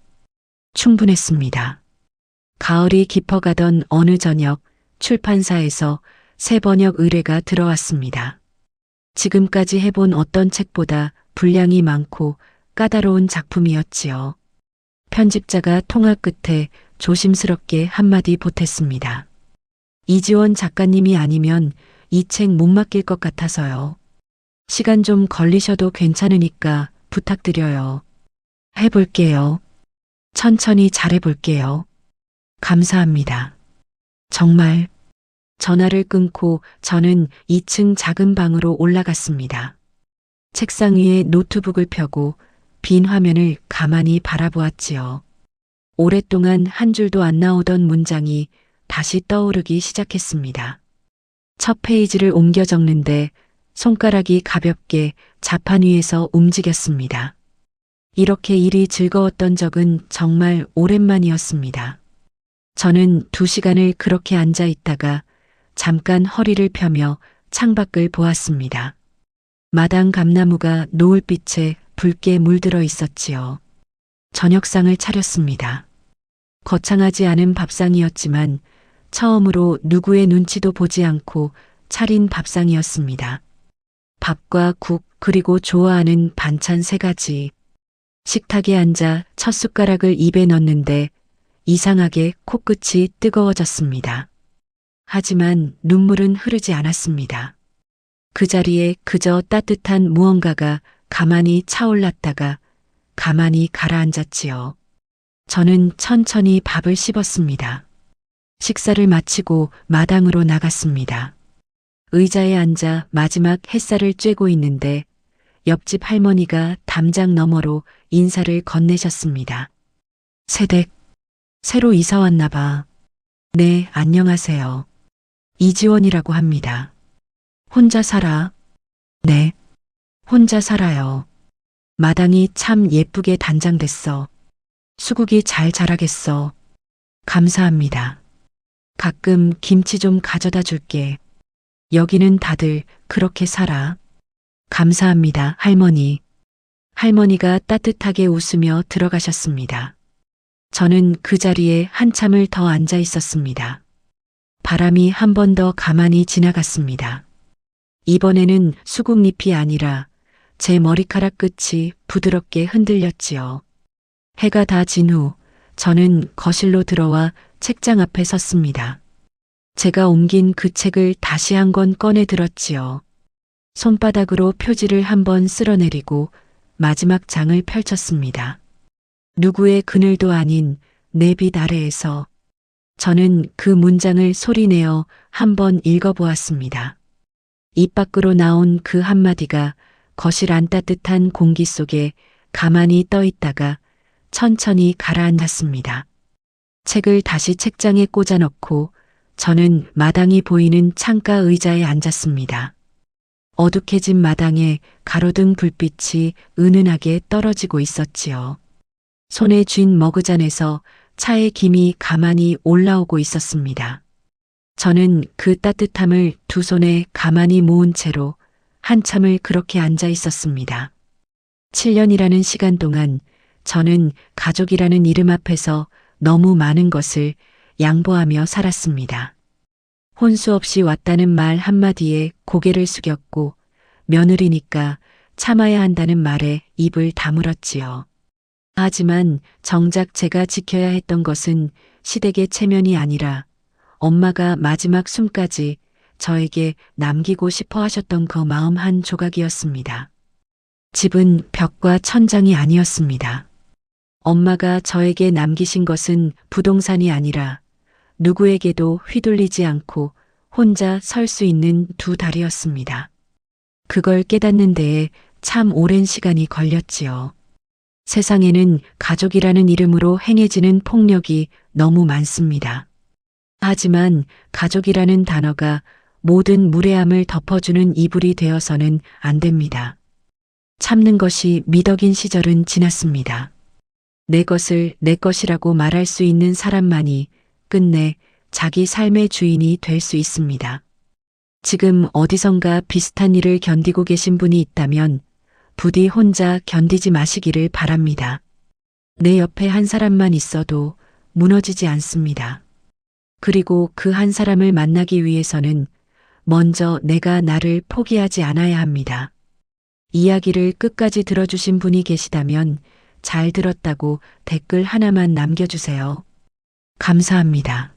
S1: 충분했습니다. 가을이 깊어가던 어느 저녁 출판사에서 새 번역 의뢰가 들어왔습니다. 지금까지 해본 어떤 책보다 분량이 많고 까다로운 작품이었지요. 편집자가 통화 끝에 조심스럽게 한마디 보탰습니다. 이지원 작가님이 아니면 이 책 못 맡길 것 같아서요. 시간 좀 걸리셔도 괜찮으니까 부탁드려요. 해볼게요. 천천히 잘해볼게요. 감사합니다. 정말. 전화를 끊고 저는 2층 작은 방으로 올라갔습니다. 책상 위에 노트북을 펴고 빈 화면을 가만히 바라보았지요. 오랫동안 한 줄도 안 나오던 문장이 다시 떠오르기 시작했습니다. 첫 페이지를 옮겨 적는데 손가락이 가볍게 자판 위에서 움직였습니다. 이렇게 일이 즐거웠던 적은 정말 오랜만이었습니다. 저는 2시간을 그렇게 앉아 있다가 잠깐 허리를 펴며 창밖을 보았습니다. 마당 감나무가 노을빛에 붉게 물들어 있었지요. 저녁상을 차렸습니다. 거창하지 않은 밥상이었지만 처음으로 누구의 눈치도 보지 않고 차린 밥상이었습니다. 밥과 국 그리고 좋아하는 반찬 3가지. 식탁에 앉아 첫 숟가락을 입에 넣는데 이상하게 코끝이 뜨거워졌습니다. 하지만 눈물은 흐르지 않았습니다. 그 자리에 그저 따뜻한 무언가가 가만히 차올랐다가 가만히 가라앉았지요. 저는 천천히 밥을 씹었습니다. 식사를 마치고 마당으로 나갔습니다. 의자에 앉아 마지막 햇살을 쬐고 있는데 옆집 할머니가 담장 너머로 인사를 건네셨습니다. 새댁, 새로 이사 왔나 봐. 네, 안녕하세요. 이지원이라고 합니다. 혼자 살아? 네, 혼자 살아요. 마당이 참 예쁘게 단장됐어. 수국이 잘 자라겠어. 감사합니다. 가끔 김치 좀 가져다 줄게. 여기는 다들 그렇게 살아. 감사합니다, 할머니. 할머니가 따뜻하게 웃으며 들어가셨습니다. 저는 그 자리에 한참을 더 앉아 있었습니다. 바람이 한 번 더 가만히 지나갔습니다. 이번에는 수국잎이 아니라 제 머리카락 끝이 부드럽게 흔들렸지요. 해가 다 진 후 저는 거실로 들어와 책장 앞에 섰습니다. 제가 옮긴 그 책을 다시 한 권 꺼내 들었지요. 손바닥으로 표지를 한번 쓸어내리고 마지막 장을 펼쳤습니다. 누구의 그늘도 아닌 내 빛 아래에서. 저는 그 문장을 소리내어 한번 읽어보았습니다. 입 밖으로 나온 그 한마디가 거실 안 따뜻한 공기 속에 가만히 떠 있다가 천천히 가라앉았습니다. 책을 다시 책장에 꽂아넣고 저는 마당이 보이는 창가 의자에 앉았습니다. 어둑해진 마당에 가로등 불빛이 은은하게 떨어지고 있었지요. 손에 쥔 머그잔에서 차의 김이 가만히 올라오고 있었습니다. 저는 그 따뜻함을 두 손에 가만히 모은 채로 한참을 그렇게 앉아 있었습니다. 7년이라는 시간 동안 저는 가족이라는 이름 앞에서 너무 많은 것을 양보하며 살았습니다. 혼수 없이 왔다는 말 한마디에 고개를 숙였고 며느리니까 참아야 한다는 말에 입을 다물었지요. 하지만 정작 제가 지켜야 했던 것은 시댁의 체면이 아니라 엄마가 마지막 숨까지 저에게 남기고 싶어 하셨던 그 마음 한 조각이었습니다. 집은 벽과 천장이 아니었습니다. 엄마가 저에게 남기신 것은 부동산이 아니라 누구에게도 휘둘리지 않고 혼자 설 수 있는 두 다리였습니다. 그걸 깨닫는 데에 참 오랜 시간이 걸렸지요. 세상에는 가족이라는 이름으로 행해지는 폭력이 너무 많습니다. 하지만 가족이라는 단어가 모든 무례함을 덮어주는 이불이 되어서는 안 됩니다. 참는 것이 미덕인 시절은 지났습니다. 내 것을 내 것이라고 말할 수 있는 사람만이 끝내 자기 삶의 주인이 될 수 있습니다. 지금 어디선가 비슷한 일을 견디고 계신 분이 있다면 부디 혼자 견디지 마시기를 바랍니다. 내 옆에 한 사람만 있어도 무너지지 않습니다. 그리고 그 한 사람을 만나기 위해서는 먼저 내가 나를 포기하지 않아야 합니다. 이야기를 끝까지 들어주신 분이 계시다면 잘 들었다고 댓글 하나만 남겨주세요. 감사합니다.